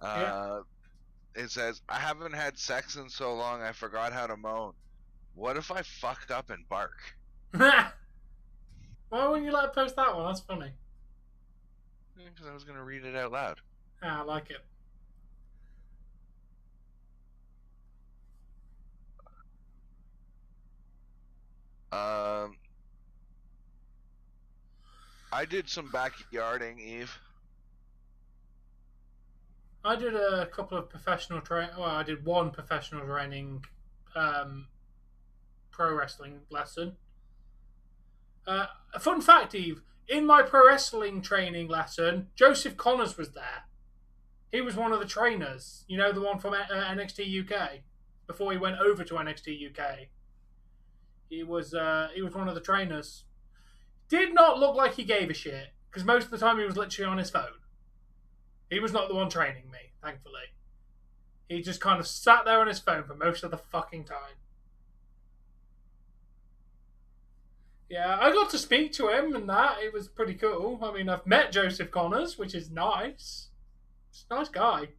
Yeah. It says, "I haven't had sex in so long, I forgot how to moan. What if I fuck up and bark?" Why wouldn't you like post that one? That's funny. Because I was gonna read it out loud. I like it. I did some backyarding, Eve. I did a couple of professional training. Well, I did one professional training, pro wrestling lesson. A fun fact, Eve. In my pro wrestling training lesson, Joseph Connors was there. He was one of the trainers. You know, the one from NXT UK before he went over to NXT UK. He was one of the trainers. Did not look like he gave a shit because most of the time he was literally on his phone. He was not the one training me, thankfully. He just kind of sat there on his phone for most of the fucking time. Yeah, I got to speak to him and that. It was pretty cool. I mean, I've met Joseph Connors, which is nice. He's a nice guy.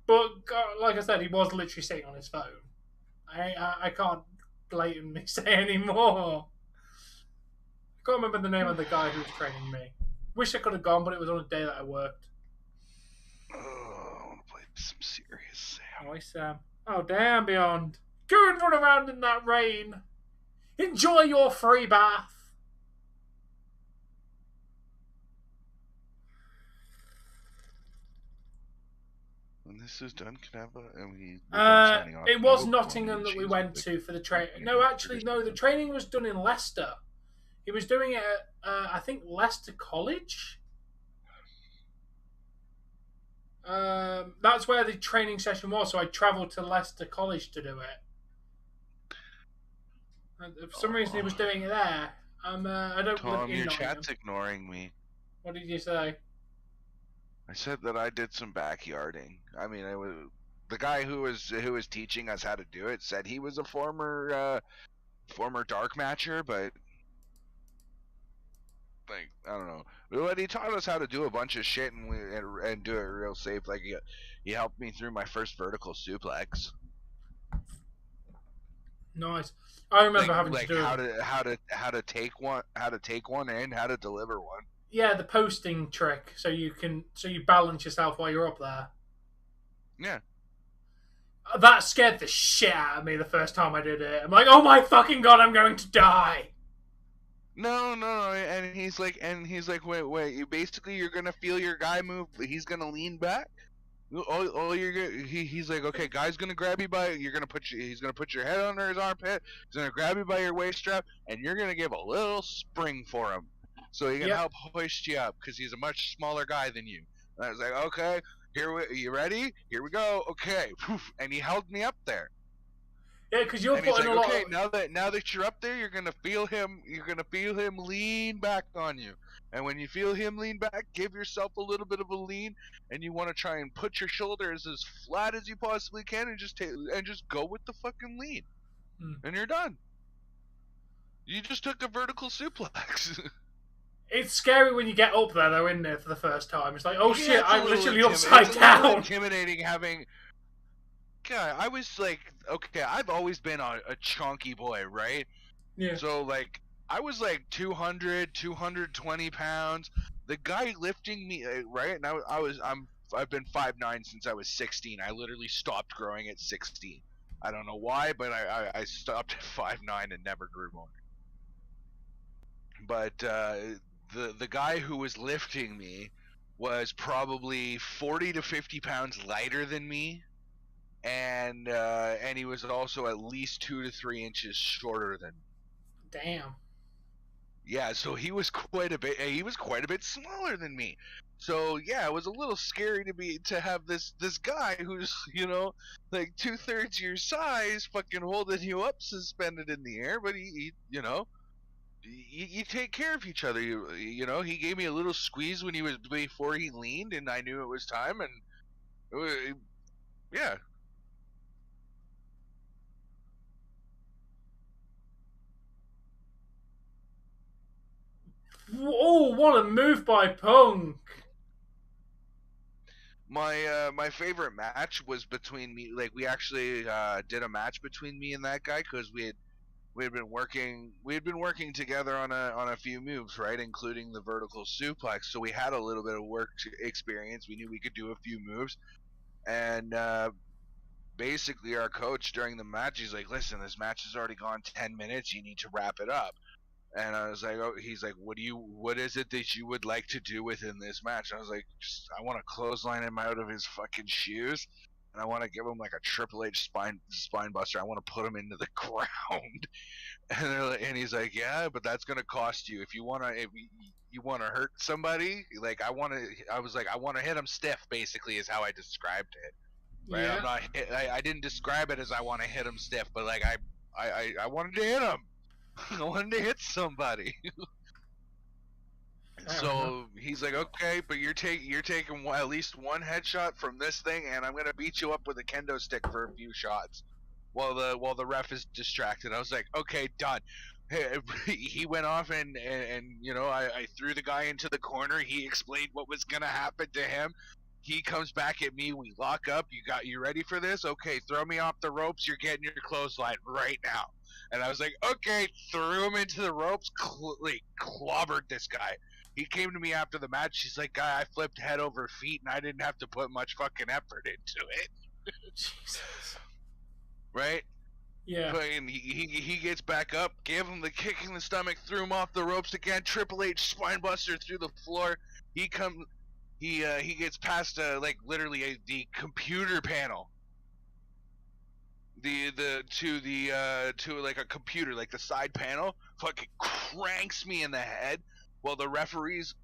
But, like I said, he was literally sitting on his phone. I can't blatantly say anymore. I can't remember the name of the guy who was training me. Wish I could have gone, but it was on a day that I worked. Oh, Some serious Sam. Oi, Sam. Oh, damn, Beyond. Go and run around in that rain. Enjoy your free bath. When this is done, can I have it was Nottingham that we went to for the training. No, actually, no. The training was done in Leicester. He was doing it at, I think, Leicester College. That's where the training session was. So I travelled to Leicester College to do it. And for some reason, he was doing it there. I don't. Tom, your chat's ignoring me. What did you say? I said that I did some backyarding. I mean, the guy who was teaching us how to do it said he was a former dark matcher, but like I don't know. But he taught us how to do a bunch of shit and do it real safe. Like he helped me through my first vertical suplex. Nice. I remember having to do how to take one and how to deliver one. Yeah, the posting trick, so you balance yourself while you're up there. Yeah. That scared the shit out of me the first time I did it. I'm like, oh my fucking god, I'm going to die. No, and he's like, wait, you're gonna feel your guy move. He's gonna lean back. He's like, okay, guy's gonna grab you he's gonna put your head under his armpit. He's gonna grab you by your waist strap, and you're gonna give a little spring for him. So he can help hoist you up because he's a much smaller guy than you. And I was like, okay, you ready? Here we go. Okay, and he held me up there. Yeah, because you're putting a lot. Okay, now that you're up there, you're gonna feel him. You're gonna feel him lean back on you. And when you feel him lean back, give yourself a little bit of a lean, and you want to try and put your shoulders as flat as you possibly can, and just go with the fucking lean, and you're done. You just took a vertical suplex. It's scary when you get up there, though, isn't it, for the first time? It's like, oh shit, I'm literally upside down. It's intimidating having... God, I was like, okay, I've always been a chunky boy, right? Yeah. So, like, I was like 200, 220 pounds. The guy lifting me, right? And I've been 5'9" since I was 16. I literally stopped growing at 16. I don't know why, but I stopped at 5'9" and never grew more. But, the guy who was lifting me was probably 40 to 50 pounds lighter than me, and he was also at least 2 to 3 inches shorter than me. Damn. Yeah, so he was quite a bit smaller than me. So yeah, it was a little scary to have this guy who's, you know, like 2/3 your size fucking holding you up suspended in the air, but he you know, you take care of each other. You know, he gave me a little squeeze before he leaned, and I knew it was time, and yeah. Oh, what a move by Punk! My favorite match was between me. Like, we actually did a match between me and that guy because we had been working together on a few moves, right, including the vertical suplex. So we had a little bit of work experience. We knew we could do a few moves, and basically our coach during the match, he's like, "Listen, this match has already gone 10 minutes. You need to wrap it up." And I was like, "Oh," he's like, what is it that you would like to do within this match?" And I was like, I want to clothesline him out of his fucking shoes, and I want to give him like a Triple H spine buster. I want to put him into the ground. And he's like, "Yeah, but that's gonna cost you. If you wanna hurt somebody, like I was like, I want to hit him stiff. Basically, is how I described it. Right? Yeah. I didn't describe it as I want to hit him stiff, but like I wanted to hit him. I wanted to hit somebody." So he's like, "Okay, but you're taking at least one headshot from this thing, and I'm gonna beat you up with a kendo stick for a few shots, while the ref is distracted." I was like, "Okay, done." He went off and you know, I threw the guy into the corner. He explained what was gonna happen to him. He comes back at me. We lock up. You ready for this? Okay, throw me off the ropes. You're getting your clothesline right now. And I was like, okay, threw him into the ropes, clobbered this guy. he came to me after the match. He's like, "Guy, I flipped head over feet, and I didn't have to put much fucking effort into it." Jesus. Right? Yeah. Fucking, he gets back up, gave him the kick in the stomach, threw him off the ropes again. Triple H spinebuster through the floor. He gets past literally the computer panel. To like a computer, like the side panel, fucking cranks me in the head while the referees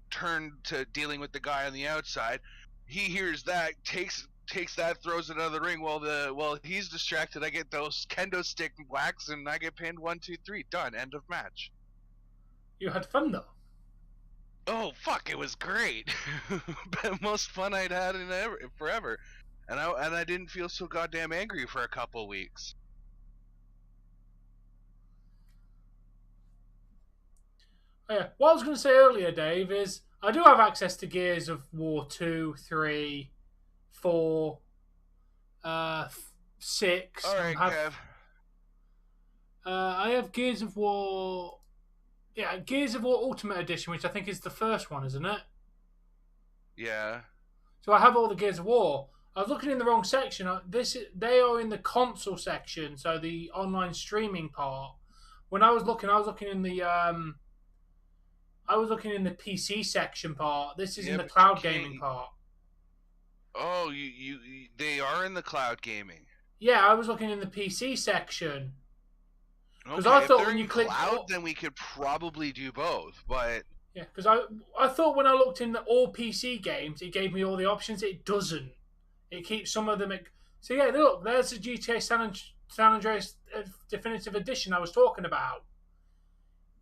turn to dealing with the guy on the outside. He hears that, takes that, throws it out of the ring while he's distracted. I get those kendo stick whacks and I get pinned 1, 2, 3. Done. End of match. You had fun though. Oh fuck! It was great. Most fun I'd had in forever. And I didn't feel so goddamn angry for a couple weeks. Oh, yeah. What I was going to say earlier, Dave, is I do have access to Gears of War 2, 3, 4, 6. All right, Kev. I have Gears of War. Yeah, Gears of War Ultimate Edition, which I think is the first one, isn't it? Yeah. So I have all the Gears of War. I was looking in the wrong section. They are in the console section, so the online streaming part. When I was looking in the PC section part. This is in the cloud gaming part. Oh, they are in the cloud gaming. Yeah, I was looking in the PC section. Because I thought when you click cloud, then we could probably do both. But yeah, because I thought when I looked in the all PC games, it gave me all the options. It doesn't. It keeps some of them. So yeah, look, there's the GTA San Andreas Definitive Edition I was talking about.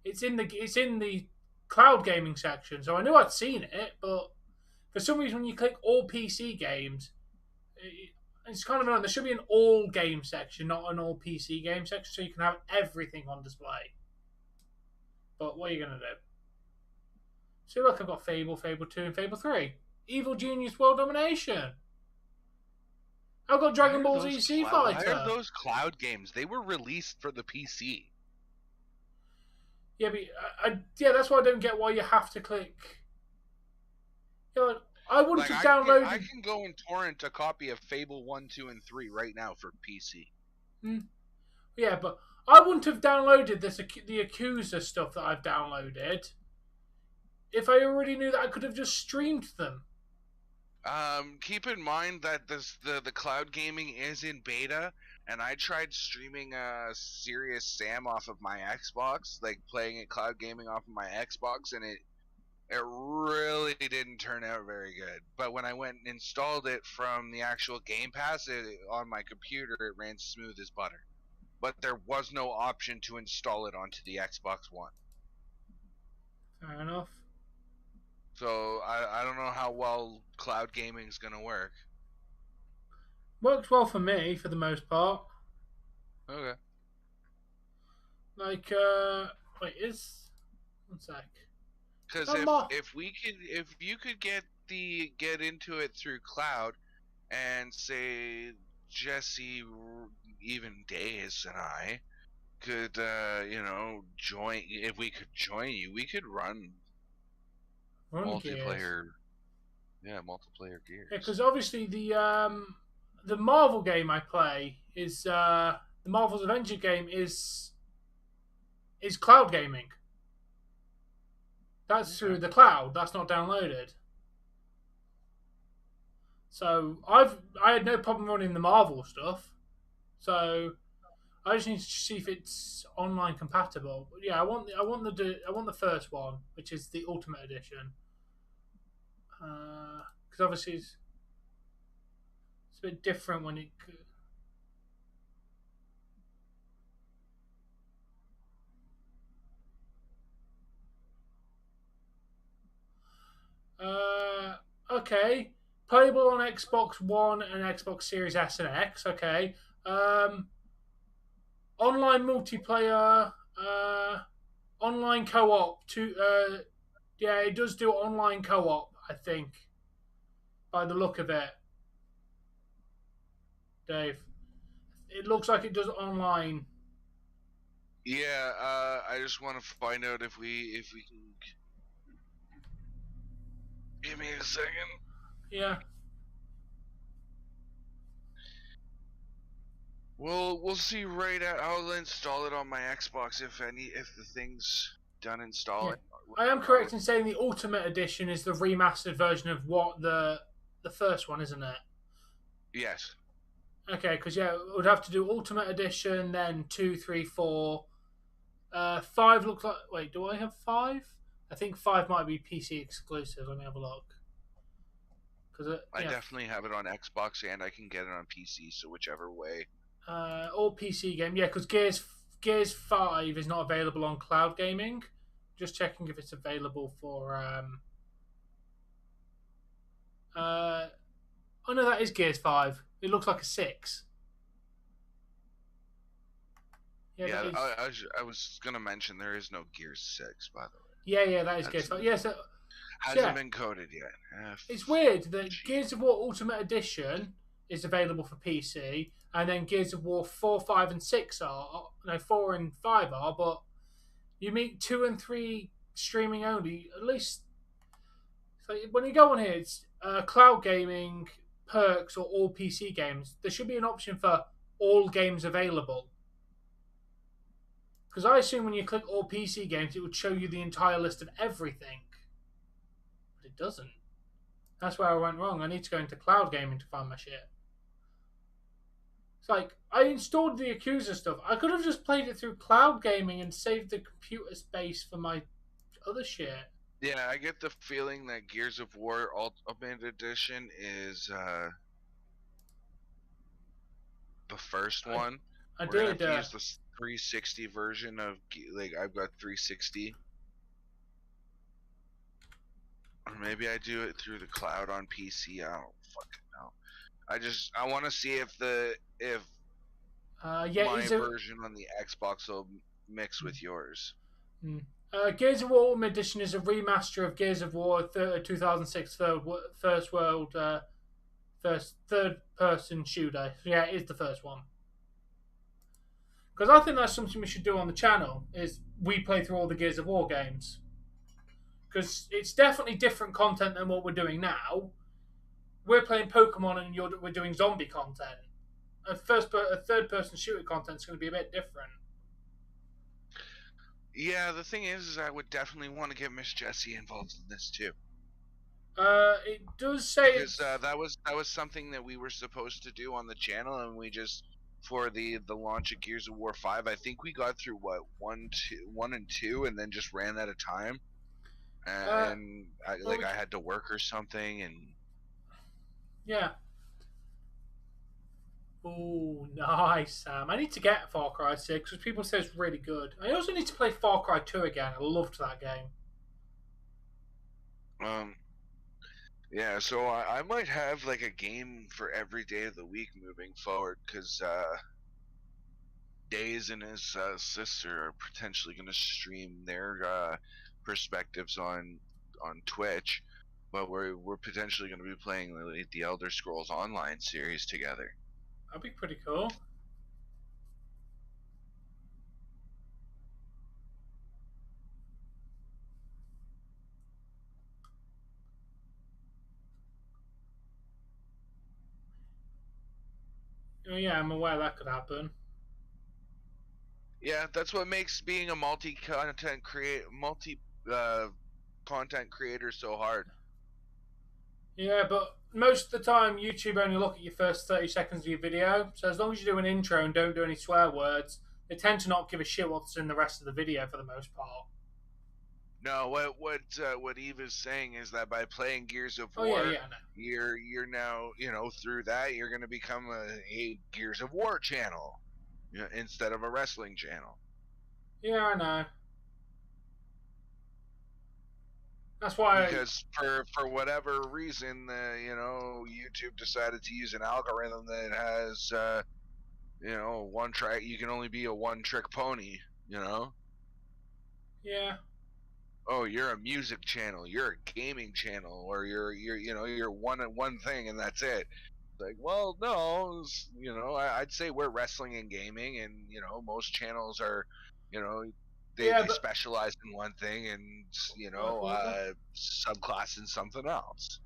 It's in the cloud gaming section, so I knew I'd seen it, but for some reason when you click all PC games, it's kind of annoying. There should be an all game section, not an all PC game section, so you can have everything on display. But what are you going to do? See, look, I've got Fable, Fable 2, and Fable 3. Evil Genius World Domination. I've got Dragon Ball Z C Fighter. Why are those cloud games? They were released for the PC. Yeah, but that's why I don't get why you have to click. I wouldn't have downloaded. I can go and torrent a copy of Fable 1, 2, and 3 right now for PC. Yeah, but I wouldn't have downloaded the Yakuza stuff that I've downloaded if I already knew that I could have just streamed them. Keep in mind that the cloud gaming is in beta, and I tried streaming Serious Sam off of my Xbox, like playing it cloud gaming off of my Xbox, and it really didn't turn out very good. But when I went and installed it from the actual Game Pass on my computer, it ran smooth as butter. But there was no option to install it onto the Xbox One. Fair enough. So I don't know how well cloud gaming is going to work. Works well for me, for the most part. Okay. Like, wait, one sec. Because if you could get into it through cloud, and say Jesse, even Days, and I could join. If we could join you, we could run multiplayer. Gears. Yeah, multiplayer Gears. Yeah, because obviously the Marvel game I play is the Marvel's Avenger game is cloud gaming. That's through the cloud. That's not downloaded. So I had no problem running the Marvel stuff. So I just need to see if it's online compatible. But yeah, I want the first one, which is the Ultimate Edition. Because obviously it's a bit different when it. Okay. Playable on Xbox One and Xbox Series S and X. Okay. Online multiplayer. Online co-op. Yeah, it does do online co-op, I think. By the look of it. Dave. It looks like it does online. Yeah, I just want to find out if we can. Give me a second. Yeah. We'll see right at. I'll install it on my Xbox if the thing's done installing. Yeah. I am correct in saying the Ultimate Edition is the remastered version of what the first one, isn't it? Yes. Okay, because we'd have to do Ultimate Edition, then 2, 3, 4. 5 looks like. Wait, do I have 5? I think 5 might be PC exclusive. Let me have a look. I definitely have it on Xbox and I can get it on PC. So whichever way. All PC game, yeah. Because Gears 5 is not available on cloud gaming. Just checking if it's available for. Oh no, that is Gears 5. It looks like a 6. Yeah, I was gonna mention there is no Gears 6, by the way. Yeah, that is Gears 5. Yeah, so hasn't been coded yet. It's weird that Gears of War Ultimate Edition is available for PC, and then Gears of War 4, 5, and 6 are. No, 4 and 5 are, but you meet 2 and 3 streaming only. At least, so when you go on here, it's cloud gaming, perks, or all PC games. There should be an option for all games available. Because I assume when you click all PC games, it would show you the entire list of everything. But it doesn't. That's where I went wrong. I need to go into cloud gaming to find my shit. It's like, I installed the Yakuza stuff. I could have just played it through cloud gaming and saved the computer space for my other shit. Yeah, I get the feeling that Gears of War Ultimate Edition is the first one. I We're gonna did. have to use the 360 version of, like, I've got 360. Or maybe I do it through the cloud on PC. I don't fucking know. I want to see if my version on the Xbox will mix with yours. Gears of War Ultimate Edition is a remaster of Gears of War 2006 third person shooter. Yeah, it is the first one. Because I think that's something we should do on the channel, is we play through all the Gears of War games. Because it's definitely different content than what we're doing now. We're playing Pokemon and we're doing zombie content. A third-person shooter content is going to be a bit different. Yeah, the thing is I would definitely want to get Miss Jessie involved in this too. It does say because that was something that we were supposed to do on the channel, and we just, for the launch of Gears of War 5, I think we got through 1 and 2 and then just ran out of time. And I had to work or something, and yeah. Oh, nice, Sam. I need to get Far Cry 6 because people say it's really good. I also need to play Far Cry 2 again. I loved that game. Yeah, so I might have like a game for every day of the week moving forward, because Daze and his sister are potentially going to stream their perspectives on Twitch, but we're potentially going to be playing the Elder Scrolls Online series together. That'd be pretty cool. Oh yeah, I'm aware that could happen. Yeah, that's what makes being a multi-content creator so hard. Yeah, but most of the time YouTube only look at your first 30 seconds of your video. So as long as you do an intro and don't do any swear words, they tend to not give a shit what's in the rest of the video for the most part. No, what Eve is saying is that by playing Gears of War, you're now, through that you're going to become a Gears of War channel, instead of a wrestling channel. Yeah, I know. That's why. Because for whatever reason, YouTube decided to use an algorithm that has, one track. You can only be a one-trick pony. Yeah. Oh, you're a music channel, you're a gaming channel, or you're one thing and that's it. Like, well, no, I'd say we're wrestling and gaming, and most channels are, they specialize in one thing and subclass in something else.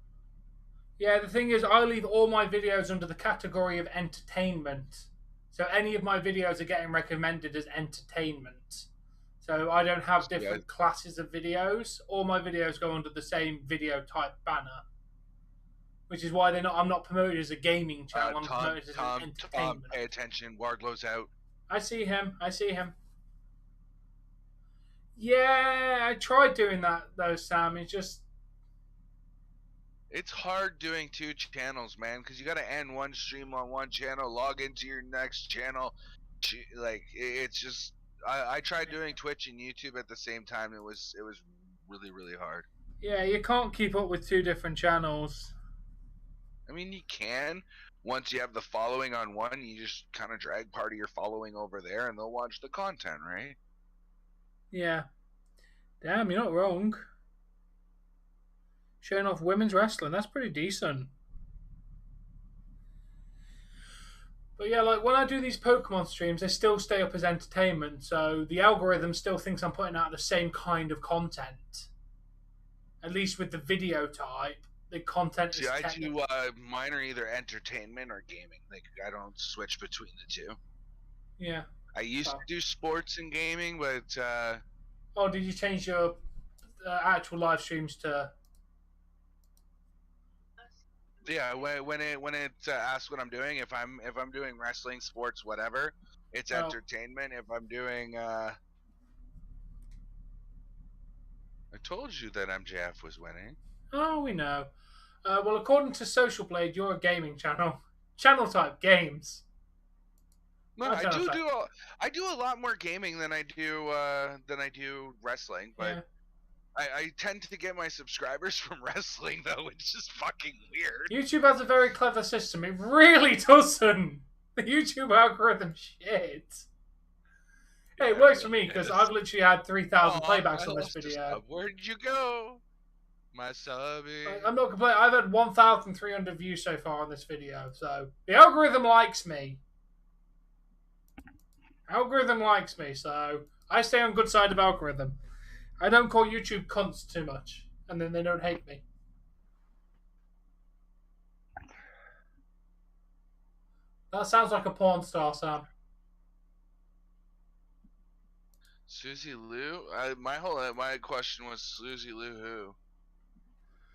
Yeah, the thing is, I leave all my videos under the category of entertainment. So any of my videos are getting recommended as entertainment. So I don't have different classes of videos. All my videos go under the same video type banner. Which is why I'm not promoted as a gaming channel. I'm promoted as an entertainment. Tom, pay attention. Wardlow's out. I see him. Yeah, I tried doing that though, Sam. It's hard doing two channels, man, because you got to end one stream on one channel, log into your next channel. Like, it's just... I tried doing Twitch and YouTube at the same time. It was really, really hard. Yeah, you can't keep up with two different channels. I mean, you can. Once you have the following on one, you just kind of drag part of your following over there, and they'll watch the content, right? Yeah. Damn, you're not wrong. Showing off women's wrestling, that's pretty decent. But yeah, like when I do these Pokemon streams, they still stay up as entertainment, so the algorithm still thinks I'm putting out the same kind of content. At least with the video type, the content is technical. I do mine are either entertainment or gaming. Like, I don't switch between the two. Yeah. I used to do sports and gaming, but... Oh, did you change your actual live streams to... Yeah, when it asks what I'm doing, if I'm doing wrestling, sports, whatever, it's entertainment. If I'm doing, I told you that MJF was winning. Oh, we know. Well, according to Social Blade, you're a gaming channel. Channel type games. No, I do a lot more gaming than I do wrestling, but. Yeah. I tend to get my subscribers from wrestling, though. It's just fucking weird. YouTube has a very clever system. It really doesn't. The YouTube algorithm shit. Hey, it works for me, because I've literally had 3,000 playbacks on this video. Where'd you go? My subby. I'm not complaining. I've had 1,300 views so far on this video, so the algorithm likes me. Algorithm likes me, so I stay on good side of algorithm. I don't call YouTube cunts too much, and then they don't hate me. That sounds like a porn star, Sam. Susie Lou? My question was Susie Lou who?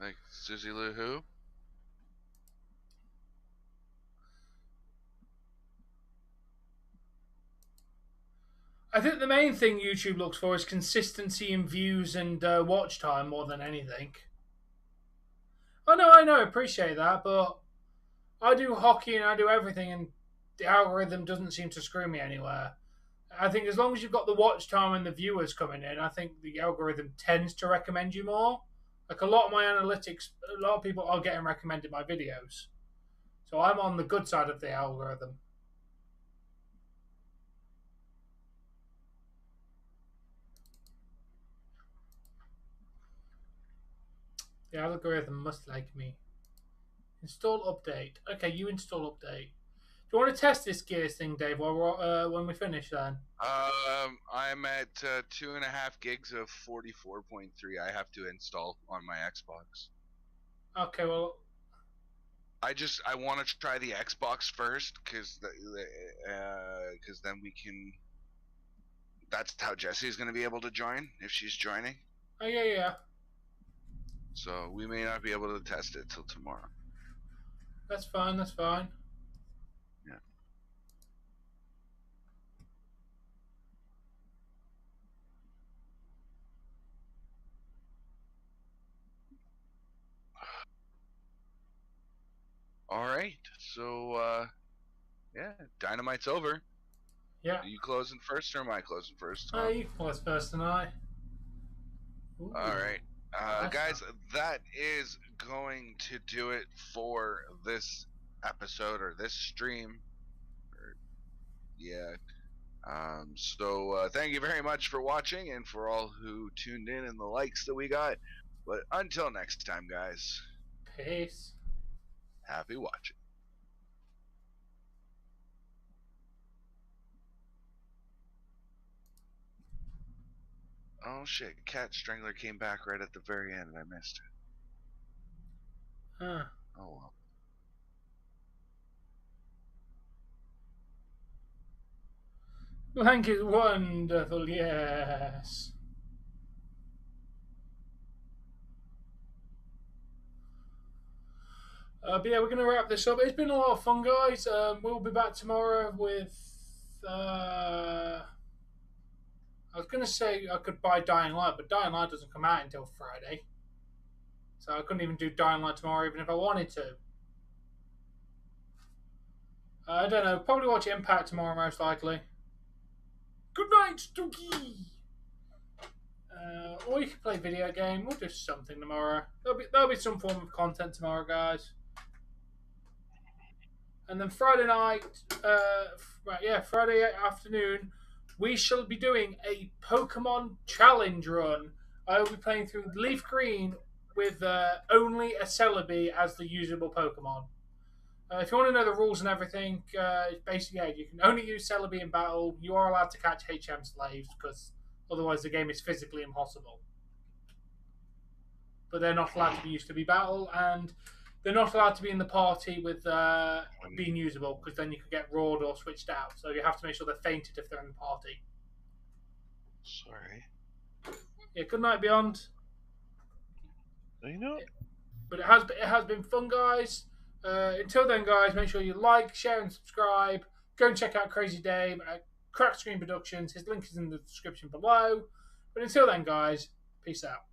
Like, Susie Lou who? I think the main thing YouTube looks for is consistency in views and watch time more than anything. I know, appreciate that, but I do hockey and I do everything, and the algorithm doesn't seem to screw me anywhere. I think as long as you've got the watch time and the viewers coming in, I think the algorithm tends to recommend you more. Like a lot of my analytics, a lot of people are getting recommended my videos. So I'm on the good side of the algorithm. The algorithm must like me. Install update. Okay, you install update. Do you want to test this Gears thing, Dave, when we finish then? I'm at 2.5 gigs of 44.3. I have to install on my Xbox. Okay, well... I want to try the Xbox first, because then we can... That's how Jesse's going to be able to join, if she's joining. Oh, yeah. So we may not be able to test it till tomorrow. That's fine. Yeah. All right. So, yeah, Dynamite's over. Yeah. Are you closing first or am I closing first? Oh, you close first tonight. All right. Guys, that is going to do it for this episode or this stream. So thank you very much for watching and for all who tuned in and the likes that we got. But until next time, guys. Peace. Happy watching. Oh shit! Cat Strangler came back right at the very end, and I missed it. Huh. Oh well. Blank is wonderful, yes. But yeah, we're going to wrap this up. It's been a lot of fun, guys. We'll be back tomorrow with. I was going to say I could buy Dying Light, but Dying Light doesn't come out until Friday. So I couldn't even do Dying Light tomorrow, even if I wanted to. I don't know. Probably watch Impact tomorrow, most likely. Good night, Stookie! Or you can play video game. We'll do something tomorrow. There'll be some form of content tomorrow, guys. And then Friday night, Friday afternoon, we shall be doing a Pokemon challenge run. I will be playing through Leaf Green with only a Celebi as the usable Pokemon. If you want to know the rules and everything, basically, you can only use Celebi in battle. You are allowed to catch HM slaves because otherwise the game is physically impossible. But they're not allowed to be used to be battle, and they're not allowed to be in the party with being usable because then you could get roared or switched out. So you have to make sure they're fainted if they're in the party. Sorry. Yeah, good night, Beyond. You know. But it has been fun, guys. Until then, guys, make sure you like, share, and subscribe. Go and check out Crazy Dave at Crack Screen Productions. His link is in the description below. But until then, guys, peace out.